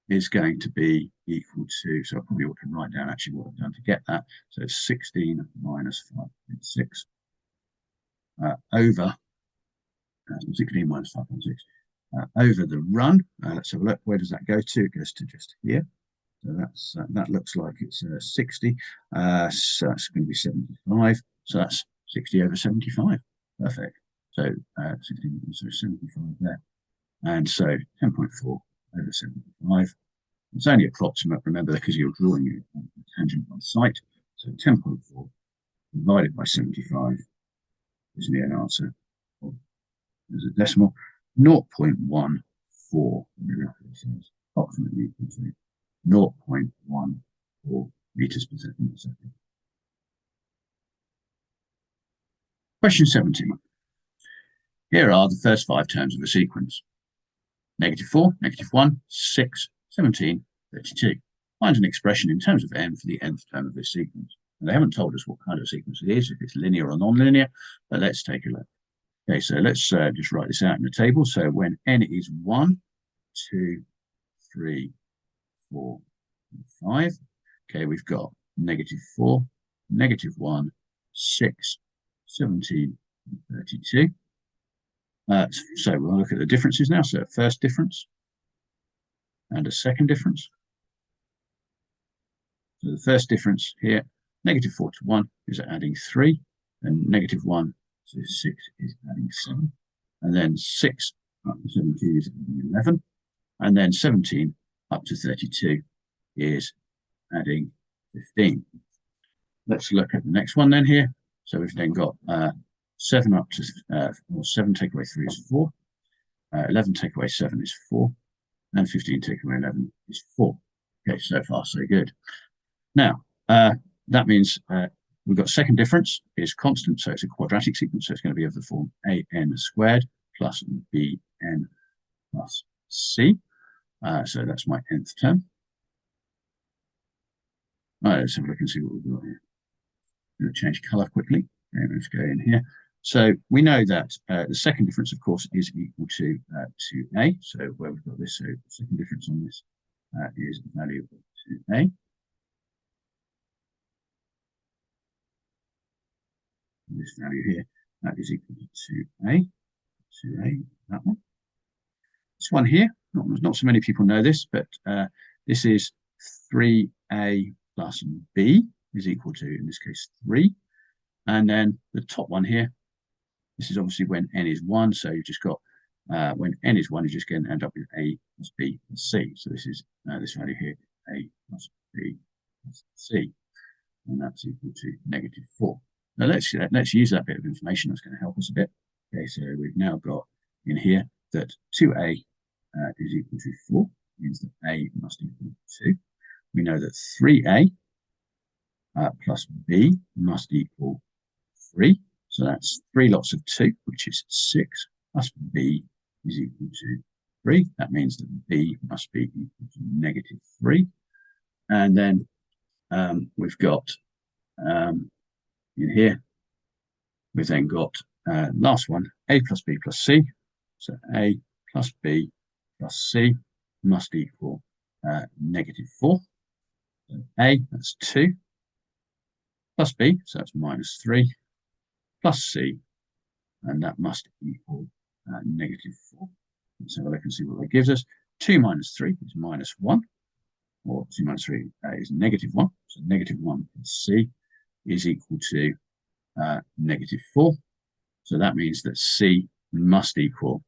is going to be equal to, so I probably ought to write down actually what I've done to get that. So it's 16 minus 5.6 over 16 minus 5.6 over the run. Let's have a look. Where does that go to? It goes to just here. So that's that looks like it's 60. So that's going to be 75. So that's 60 over 75. Perfect. So 16, so 75 there. And so 10.4 over 75. It's only approximate, remember, because you're drawing a tangent on site. So 10.4 divided by 75 gives me an answer of, as a decimal, 0.14. Approximately equal to 0.14 meters per second. Question 17. Here are the first 5 terms of a sequence. -4, -1, 6, 17, 32. Find an expression in terms of n for the nth term of this sequence. And they haven't told us what kind of sequence it is, if it's linear or non-linear, but let's take a look. Okay, so let's just write this out in the table. So when n is 1, 2, 3, 4, and 5, okay, we've got -4, -1, 6, 17, and 32. So we'll look at the differences now. So a first difference and a second difference. So the first difference here, -4 to 1 is adding 3, and -1 to 6 is adding 7. And then 6 up to 17 is adding 11. And then 17 up to 32 is adding 15. Let's look at the next one then here. So we've then got 7 up to, or 7 take away 3 is 4. 11 take away 7 is 4. And 15 take away 11 is 4. Okay, so far so good. Now, that means we've got second difference is constant, so it's a quadratic sequence, so it's going to be of the form an squared plus bn plus c. So that's my nth term. All right, let's have a look and see what we've got here. I'm going to change colour quickly. Okay, let's go in here. So we know that the second difference, of course, is equal to 2a. So where we've got this, so the second difference on this is the value of 2a. This value here, that is equal to 2a, that one. This one here, not so many people know this, but this is 3a plus b is equal to, in this case, 3. And then the top one here, this is obviously when n is 1, so you've just got, when n is 1, you're just going to end up with a plus b plus c. So this is this value here, a plus b plus c, and that's equal to -4. Now let's use that bit of information. That's going to help us a bit. Okay, so we've now got in here that 2a is equal to 4, means that a must equal 2. We know that 3a plus b must equal 3. So that's 3 lots of 2, which is 6, plus b is equal to 3. That means that b must be equal to -3. And then we've got in here, we've then got last one, a plus b plus c. So a plus b plus c must equal -4. So a, that's 2, plus b, so that's -3, plus c, and that must equal -4. Let's have a look and see what that gives us. 2 minus 3 is -1, or 2 minus 3 is -1. So -1 plus c is equal to -4. So that means that c must equal,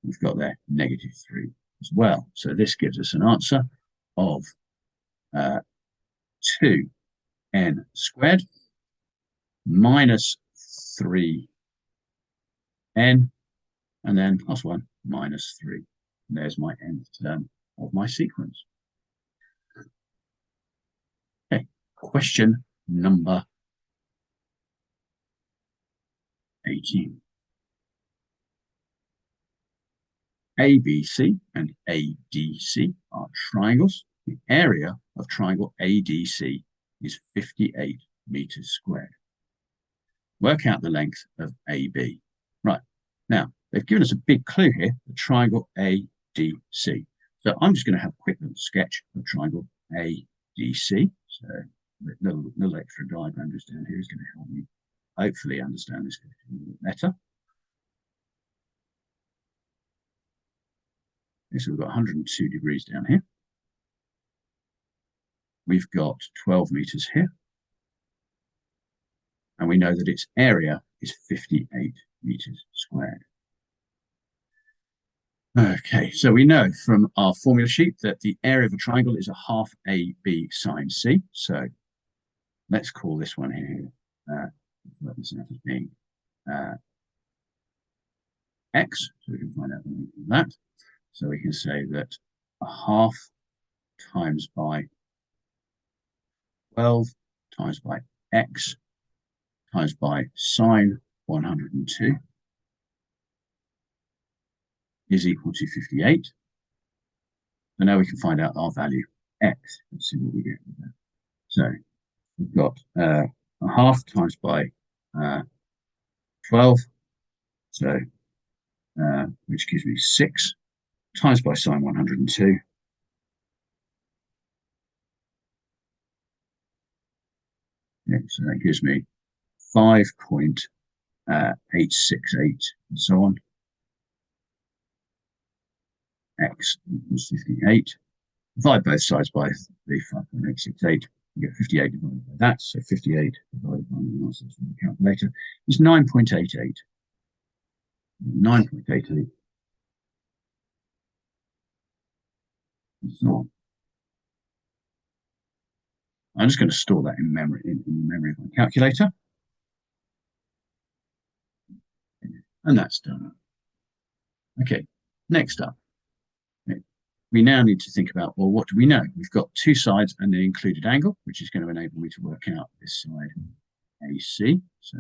we've got there, -3 as well. So this gives us an answer of 2n squared minus 3n, and then plus 1 minus 3. And there's my nth term of my sequence. Okay, question number 18. ABC and ADC are triangles. The area of triangle ADC is 58 meters squared. Work out the length of AB. Right, now they've given us a big clue here, the triangle ADC. So I'm just going to have a quick little sketch of triangle ADC. So a little extra diagram just down here is going to help me hopefully understand this a little bit better. Okay, so we've got 102 degrees down here. We've got 12 meters here. And we know that its area is 58 meters squared. Okay, so we know from our formula sheet that the area of a triangle is a half AB sine C. So let's call this one here, let this out as being x, so we can find out the length of that. So we can say that a half times by 12 times by x times by sine 102 is equal to 58. So now we can find out our value x. Let's see what we get with that. So we've got a half times by 12, so which gives me 6 times by sine 102. Yeah, so that gives me 5.868 and so on. X equals 58. Divide both sides by the 5.868. You get 58 divided by that. So 58 divided by the answer from the calculator is 9.88. 9.88. So I'm just going to store that in memory, in the memory of my calculator. And that's done. Okay, next up. We now need to think about, well, what do we know? We've got two sides and an included angle, which is going to enable me to work out this side AC. So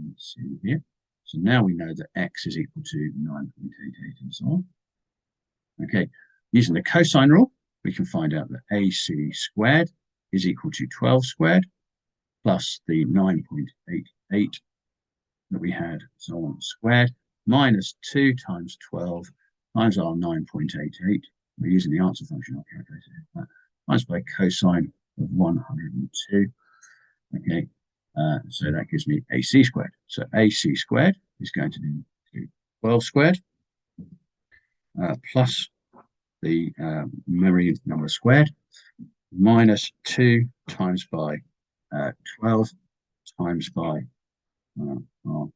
let's see here. So now we know that x is equal to 9.88 and so on. Okay, using the cosine rule, we can find out that AC squared is equal to 12 squared plus the 9.88 that we had, so on squared, minus 2 times 12 times our 9.88. We're using the answer function I'll calculate it. Times by cosine of 102. Okay, so that gives me AC squared. So AC squared is going to be 12 squared plus the memory number squared minus 2 times by 12 times by our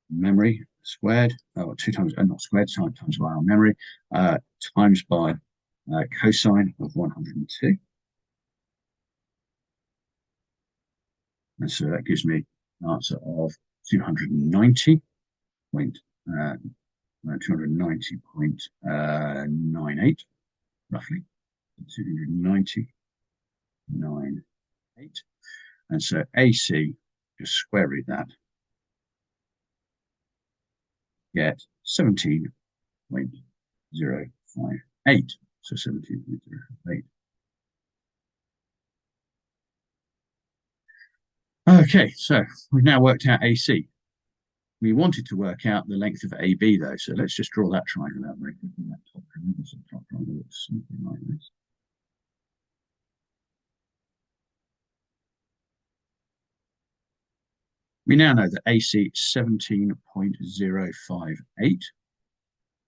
memory squared, or 2 times, not squared, times by our memory, times by cosine of 102. And so that gives me an answer of 290.98, roughly. 290.98. And so AC, just square root that, get 17.058. So 17.058. Okay, so we've now worked out AC. We wanted to work out the length of AB though, so let's just draw that triangle out very quickly. That top triangle, so top triangle looks something like this. We now know that AC is 17.058.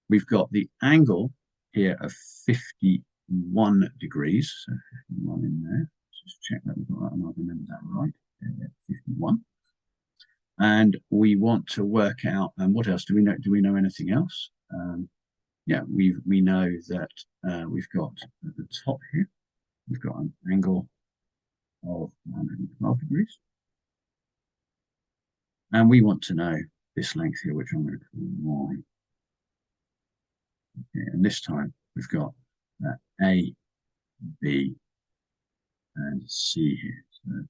We've got the angle here of 51 degrees, so 51 in there. Just check that we've got that and I've remembered that right. 51. And we want to work out, and what else do we know? Do we know anything else? Yeah, we know that we've got at the top here, we've got an angle of 112 degrees. And we want to know this length here, which I'm going to call Y. Okay, and this time we've got A, B, and C here. So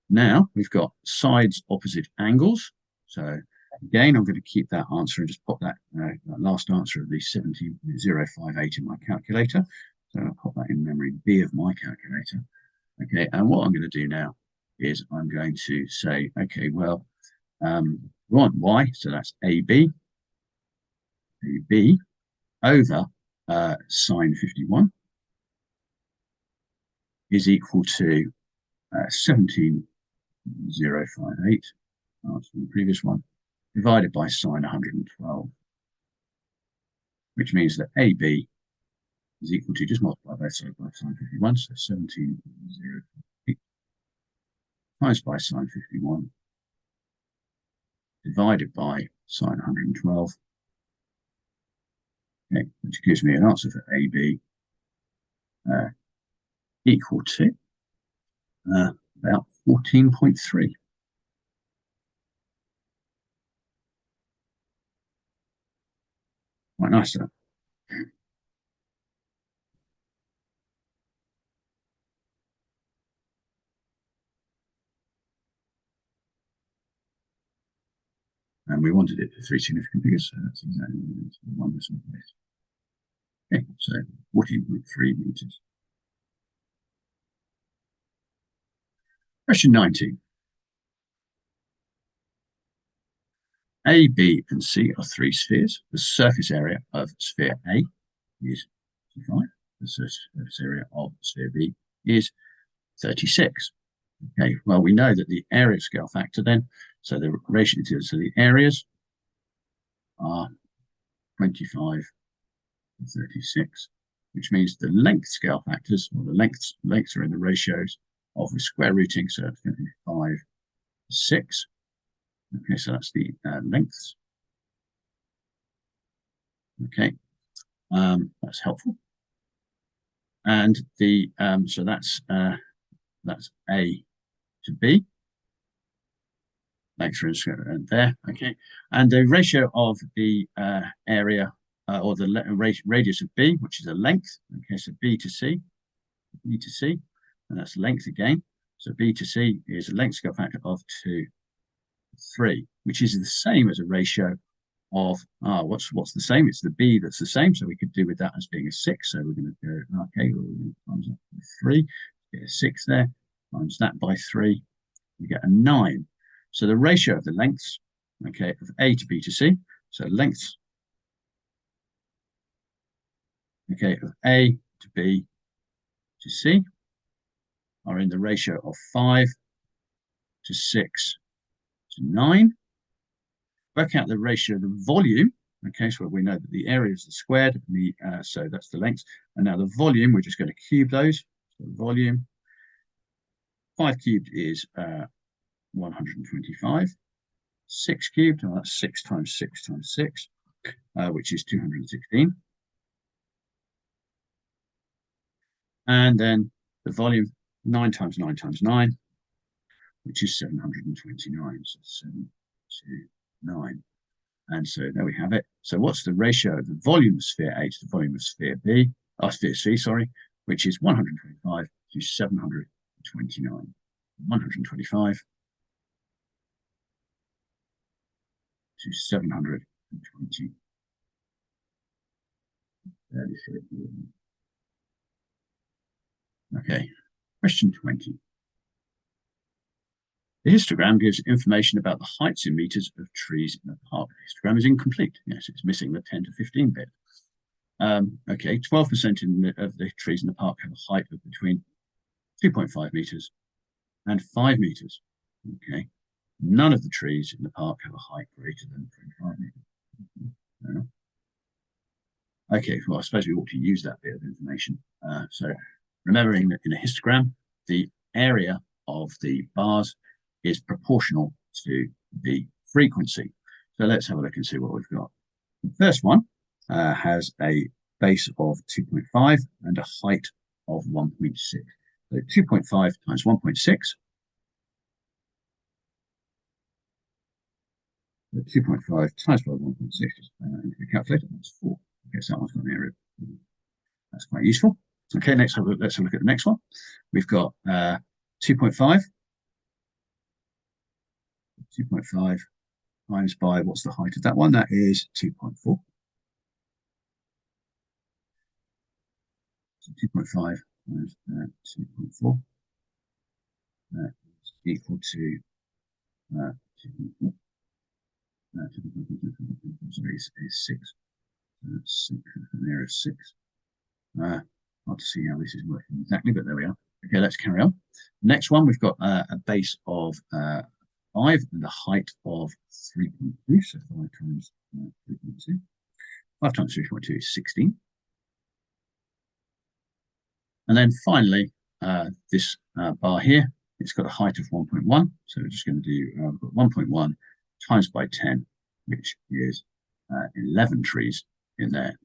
now we've got sides opposite angles. So again, I'm going to keep that answer and just pop that last answer of the 17.058 in my calculator. So I'll pop that in memory B of my calculator. Okay, and what I'm going to do now is I'm going to say, okay, well, we want Y, so that's AB over sine 51 is equal to 17.058, that's the previous one, divided by sine 112, which means that AB is equal to, just multiply both sides by sine 51, so 17.058 times by sine 51 divided by sine 112, okay, which gives me an answer for AB equal to about 14.3. Quite nice, that. And we wanted it for three significant figures, so that's exactly one decimal place. Okay, so 14.3 meters. Question 19. A, B, and C are three spheres. The surface area of sphere A is 5. The surface area of sphere B is 36. Okay, well, we know that the area scale factor then, so the ratio to the areas are 25 and 36, which means the length scale factors, or the lengths are in the ratios of the square rooting, so it's going to be 5, 6. Okay, so that's the lengths. Okay, that's helpful. And the so that's A to B. Lengths are in there. Okay, and the ratio of the area or the radius of B, which is a length. Okay, so B to C, and that's length again. So B to C is a length scale factor of 2, 3, which is the same as a ratio of what's the same? It's the B that's the same, so we could do with that as being a 6. So we're going to go, okay, well, we're going to times that by 3, get a 6 there, times that by 3, we get a 9. So the ratio of the lengths, okay, of A to B to C, so lengths, okay, of A to B to C are in the ratio of 5 to 6 to 9. Work out the ratio of the volume. Okay, so we know that the area is the squared, so that's the length. And now the volume, we're just going to cube those. So volume, 5 cubed is 125. 6 cubed, well, that's 6 times 6 times 6, which is 216. And then the volume, 9 times 9 times 9, which is 729. So 7 to 9. And so there we have it. So what's the ratio of the volume of sphere A to the volume of sphere B, sphere C, sorry, which is 125 to 729. 125 to 720. Okay, question 20. The histogram gives information about the heights in meters of trees in the park. The histogram is incomplete. Yes, it's missing the 10 to 15 bit. Okay, 12% of the trees in the park have a height of between 2.5 meters and 5 meters. Okay, none of the trees in the park have a height greater than 25 meters. Okay, well, I suppose we ought to use that bit of information. So remembering that in a histogram, the area of the bars is proportional to the frequency. So let's have a look and see what we've got. The first one has a base of 2.5 and a height of 1.6. So 2.5 times 1.6. 2.5 times by 1.6 is into the calculator. That's 4. Okay, so that one's got an area. That's quite useful. Okay, let's have a look at the next one. We've got 2.5. 2.5 times by, what's the height of that one? That is 2.4. So 2.5 times 2.4 is equal to 2.4. Sorry, is 6. An area of 6. Hard to see how this is working exactly, but there we are. Okay, let's carry on. Next one, we've got a base of 5 and a height of 3.2. So 5 times 3.2. 5 times 3.2 is 16. And then finally, this bar here, it's got a height of 1.1. So we're just going to do 1.1 times by 10, which is 11 trees in there.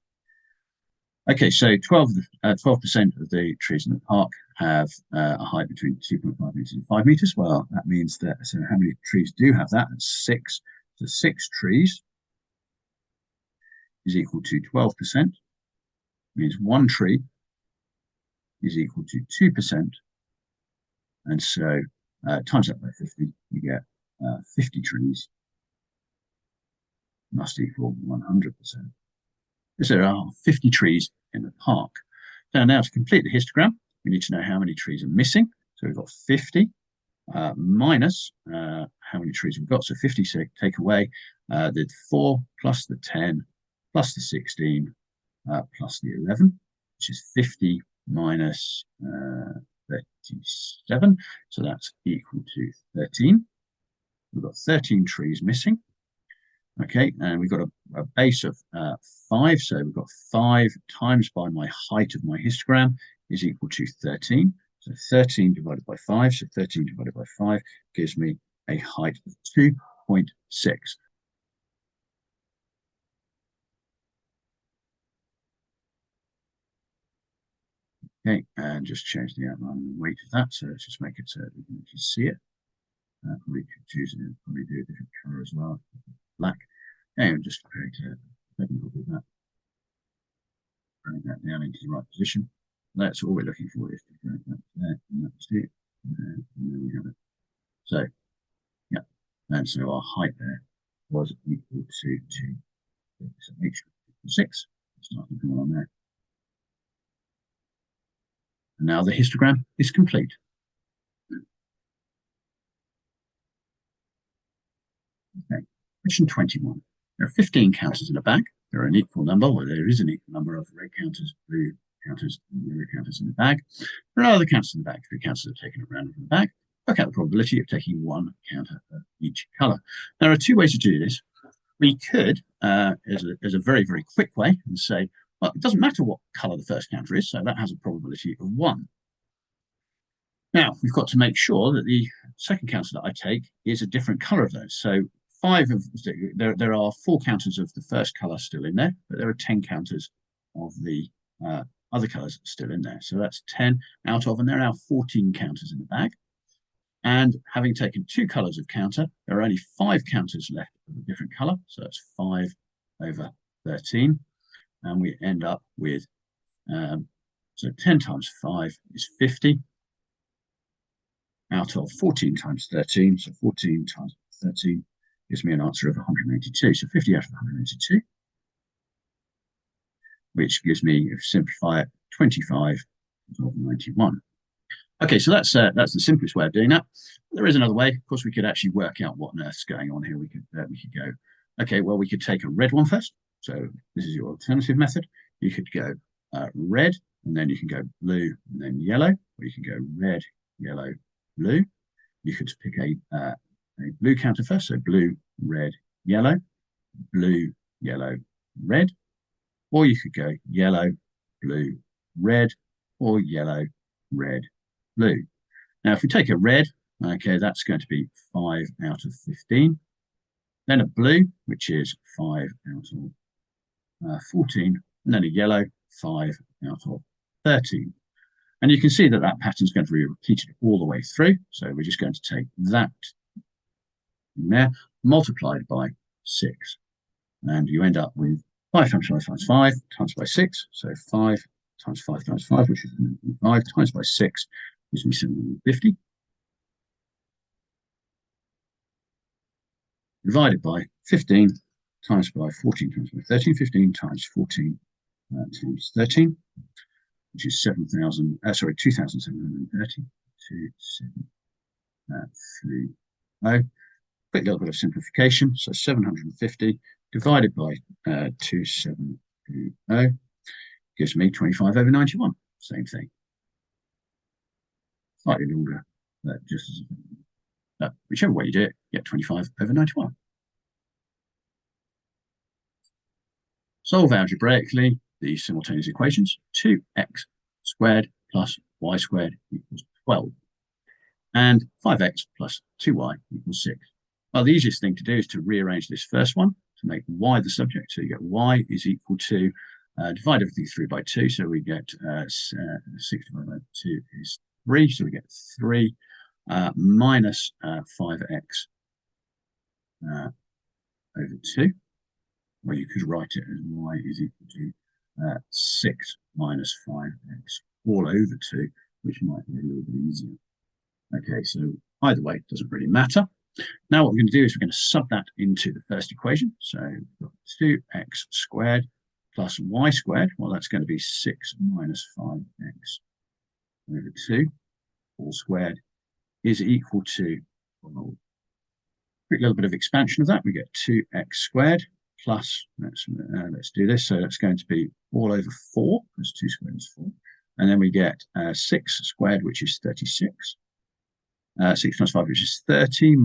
Okay, so 12% of the trees in the park have a height between 2.5 meters and 5 meters. Well, that means that, so how many trees do have that? That's 6. So 6 trees is equal to 12%. Means 1 tree is equal to 2%. And so times that by 50, you get 50 trees must equal 100%. So there are 50 trees in the park. Now to complete the histogram, we need to know how many trees are missing. So we've got 50 minus how many trees we've got. So 50 take away the 4 plus the 10 plus the 16 plus the 11, which is 50 minus 37. So that's equal to 13. We've got 13 trees missing. Okay, and we've got a base of 5. So we've got 5 times by my height of my histogram is equal to 13. So 13 divided by 5. So 13 divided by 5 gives me a height of 2.6. Okay, and just change the outline and weight of that. So let's just make it so we can actually see it. Probably could choose it, probably do a different color as well, black. And just create a technical with that. Bring that down into the right position. That's all we're looking for, is to drag that there, and that's it. And there we have it. So, yeah, and so our height there was equal to 2. So H6. Starting to go on there. And now the histogram is complete. Okay, question 21. There are 15 counters in a bag. There are an equal number, or there is an equal number of red counters, blue counters, and yellow counters in the bag. There are other counters in the bag. 3 counters are taken at random from the bag. Work out the probability of taking 1 counter of each color. There are 2 ways to do this. We could, as a very, very quick way, and say, well, it doesn't matter what color the first counter is, so that has a probability of 1. Now, we've got to make sure that the second counter that I take is a different color of those. So there are 4 counters of the first color still in there, but there are 10 counters of the other colors still in there. So that's 10 out of, and there are now 14 counters in the bag. And having taken 2 colors of counter, there are only 5 counters left of a different color. So that's 5 over 13. And we end up with, so 10 times 5 is 50 out of 14 times 13. So 14 times 13 gives me an answer of 182. So 50 out of 182, which gives me, if you simplify it, 25 of 91. Okay, so that's the simplest way of doing that. There is another way. Of course, we could actually work out what on earth's going on here. We could go, okay, well, we could take a red one first. So this is your alternative method. You could go red, and then you can go blue, and then yellow, or you can go red, yellow, blue. You could pick a blue counter first, so blue, red, yellow, blue, yellow, red, or you could go yellow, blue, red, or yellow, red, blue. Now, if we take a red, okay, that's going to be 5 out of 15. Then a blue, which is 5 out of 14, and then a yellow, 5 out of 13. And you can see that that pattern is going to be repeated all the way through. So we're just going to take that in there, multiplied by 6. And you end up with 5 times 5 times 5 times by 6. So 5 times 5 times 5, which is 5 times by 6 gives me 750. Divided by 15 times by 14 times by 13. 15 times 14 times 13, which is 2,730. 2730. Quick little bit of simplification. So 750 divided by 2730 gives me 25 over 91. Same thing. Slightly longer, but just as whichever way you do it, you get 25 over 91. Solve algebraically the simultaneous equations. 2x squared plus y squared equals 12. And 5x plus 2y equals 6. Well, the easiest thing to do is to rearrange this first one to make y the subject. So you get y is equal to, divide everything through by 2. So we get 6 divided by 2 is 3. So we get 3 minus 5x over 2. Or you could write it as y is equal to 6 minus 5x all over 2, which might be a little bit easier. Okay, so either way, it doesn't really matter. Now what we're going to do is we're going to sub that into the first equation. So we've got 2x squared plus y squared. Well, that's going to be 6 minus 5x over 2 all squared is equal to, well, a quick little bit of expansion of that. We get 2x squared plus, let's do this. So that's going to be all over 4, because 2 squared is 4. And then we get 6 squared, which is 36. 6 times 5, which is 30,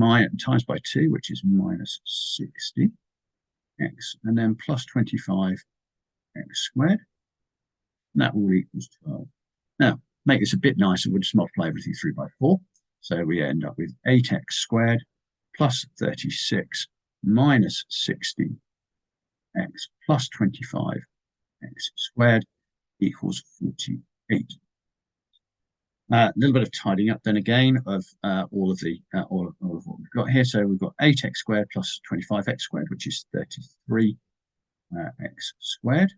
times by 2, which is minus 60x, and then plus 25x squared. And that all equals 12. Now, make this a bit nicer, we'll just multiply everything through by 4. So we end up with 8x squared plus 36 minus 60x plus 25x squared equals 48. A little bit of tidying up then again of all of what we've got here. So we've got 8x squared plus 25x squared, which is 33x squared.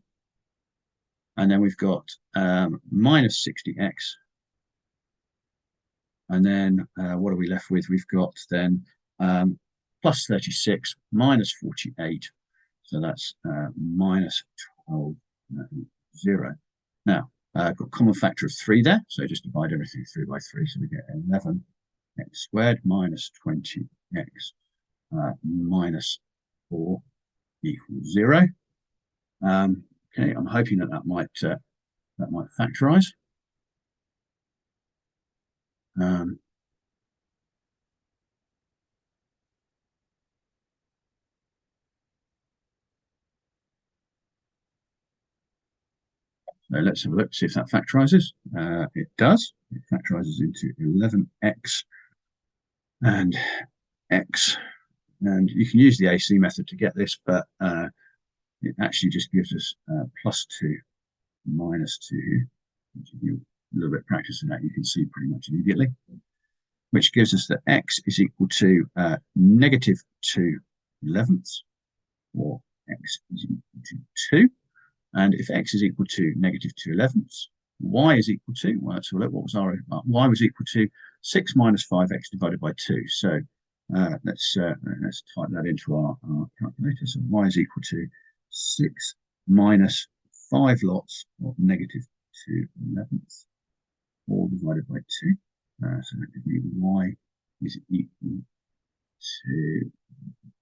And then we've got minus 60x. And then what are we left with? We've got then plus 36 minus 48. So that's minus 12, 0. Now, I've got a common factor of 3 there, so just divide everything through by 3. So we get 11x squared minus 20x minus 4 equals 0. Okay, I'm hoping that might factorize. So let's have a look, see if that factorizes. It does. It factorizes into 11x and x. And you can use the AC method to get this, but it actually just gives us plus 2 minus 2. Which if you a little bit of practice in that, you can see pretty much immediately. Which gives us that x is equal to negative 2/11, or x is equal to 2. And if x is equal to negative 2/11, y is equal to, well, let's look, what was our, y was equal to 6 minus 5x divided by 2. So let's type that into our calculator. So y is equal to 6 minus 5 lots of negative 2/11, all divided by 2. So that gives me y is equal to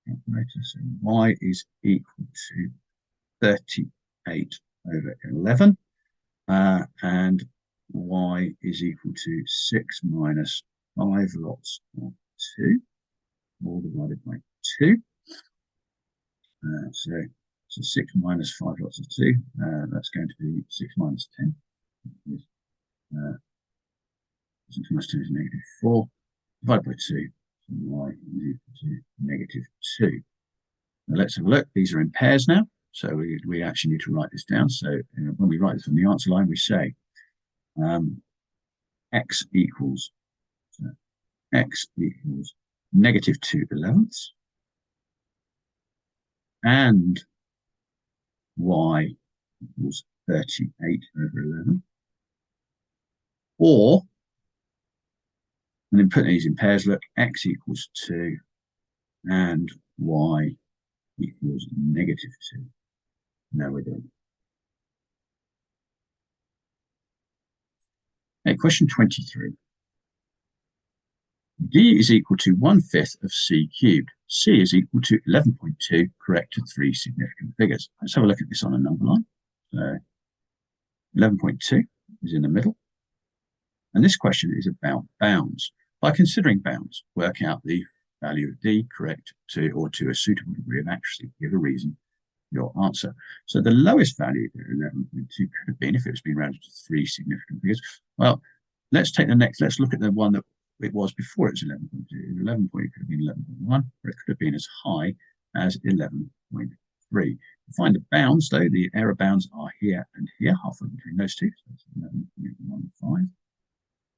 calculator. So y is equal to 38 over 11. And y is equal to 6 minus 5 lots of 2, all divided by 2. So 6 minus 5 lots of 2, that's going to be 6 minus 10. 6 minus 10 is negative 4, divided by 2. So y is equal to negative 2. Now let's have a look. These are in pairs now. So we actually need to write this down. So when we write this on the answer line, we say x equals negative 2/11 and y equals 38 over 11. Or, and then putting these in pairs, look, x equals 2 and y equals negative 2. Now we're done. Okay, question 23. D is equal to 1/5 of C cubed. C is equal to 11.2, correct to 3 significant figures. Let's have a look at this on a number line. So 11.2 is in the middle. And this question is about bounds. By considering bounds, work out the value of D correct to or to a suitable degree of accuracy. Give a reason your answer. So the lowest value there, 11.2, could have been, if it was being rounded to 3 significant figures. Well, let's take the next, let's look at the one that it was before it was 11.2. 11 point could have been 11.1, or it could have been as high as 11.3. To find the bounds, though, the error bounds are here and here, halfway between those two. So it's 11.15.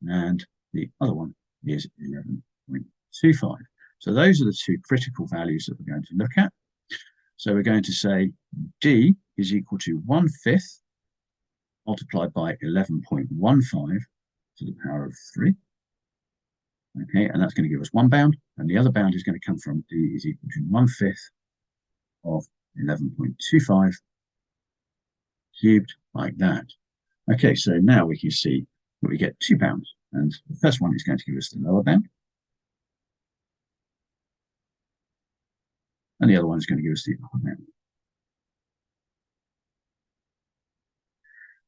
And the other one is 11.25. So those are the two critical values that we're going to look at. So we're going to say D is equal to 1/5 multiplied by 11.15 to the power of 3. Okay, and that's going to give us one bound. And the other bound is going to come from D is equal to 1/5 of 11.25 cubed, like that. Okay, so now we can see that we get 2 bounds. And the first one is going to give us the lower bound. And the other one is going to give us the upper bound.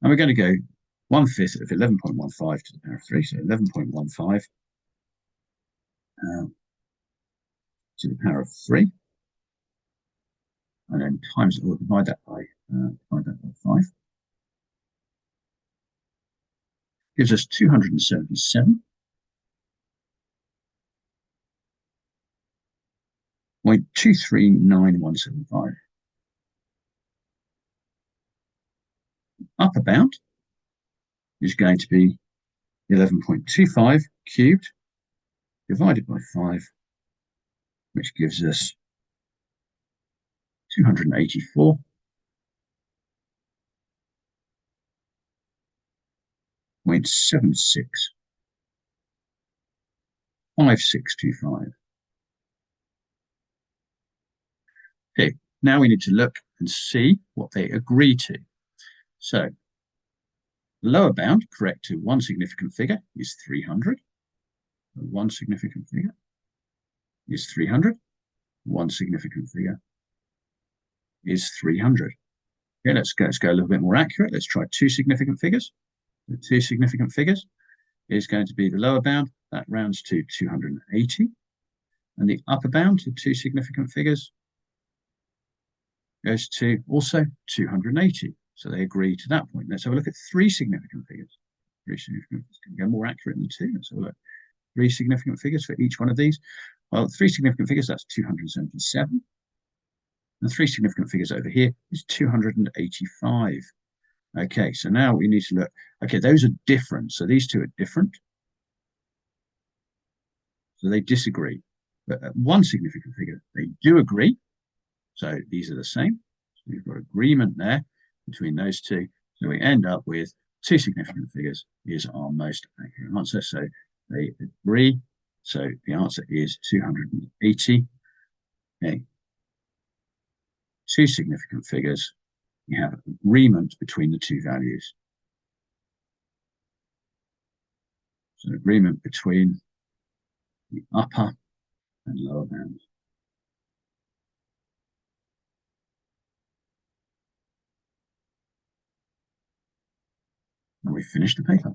And we're going to go 1/5 of 11.15 to the power of 3, so 11.15 to the power of 3, and then times or divide that by 5. Gives us 277.239175. Upper bound is going to be 11.25 cubed divided by 5, which gives us 284.765625. Okay, now we need to look and see what they agree to. So, the lower bound, correct to one significant figure, is 300. One significant figure is 300. One significant figure is 300. Okay, let's go a little bit more accurate. Let's try 2 significant figures. The 2 significant figures is going to be the lower bound. That rounds to 280. And the upper bound to 2 significant figures goes to also 280. So they agree to that point. Let's have a look at 3 significant figures. 3 significant figures can go more accurate than 2. Let's have a look. 3 significant figures for each one of these. Well, 3 significant figures, that's 277. And 3 significant figures over here is 285. Okay, so now we need to look. Okay, those are different. So these two are different. So they disagree. But at one significant figure, they do agree. So these are the same. So we've got agreement there between those two. So we end up with 2 significant figures is our most accurate answer. So they agree. So the answer is 280. Okay. 2 significant figures. We have agreement between the 2 values. It's an agreement between the upper and lower bounds. And we finished the paper.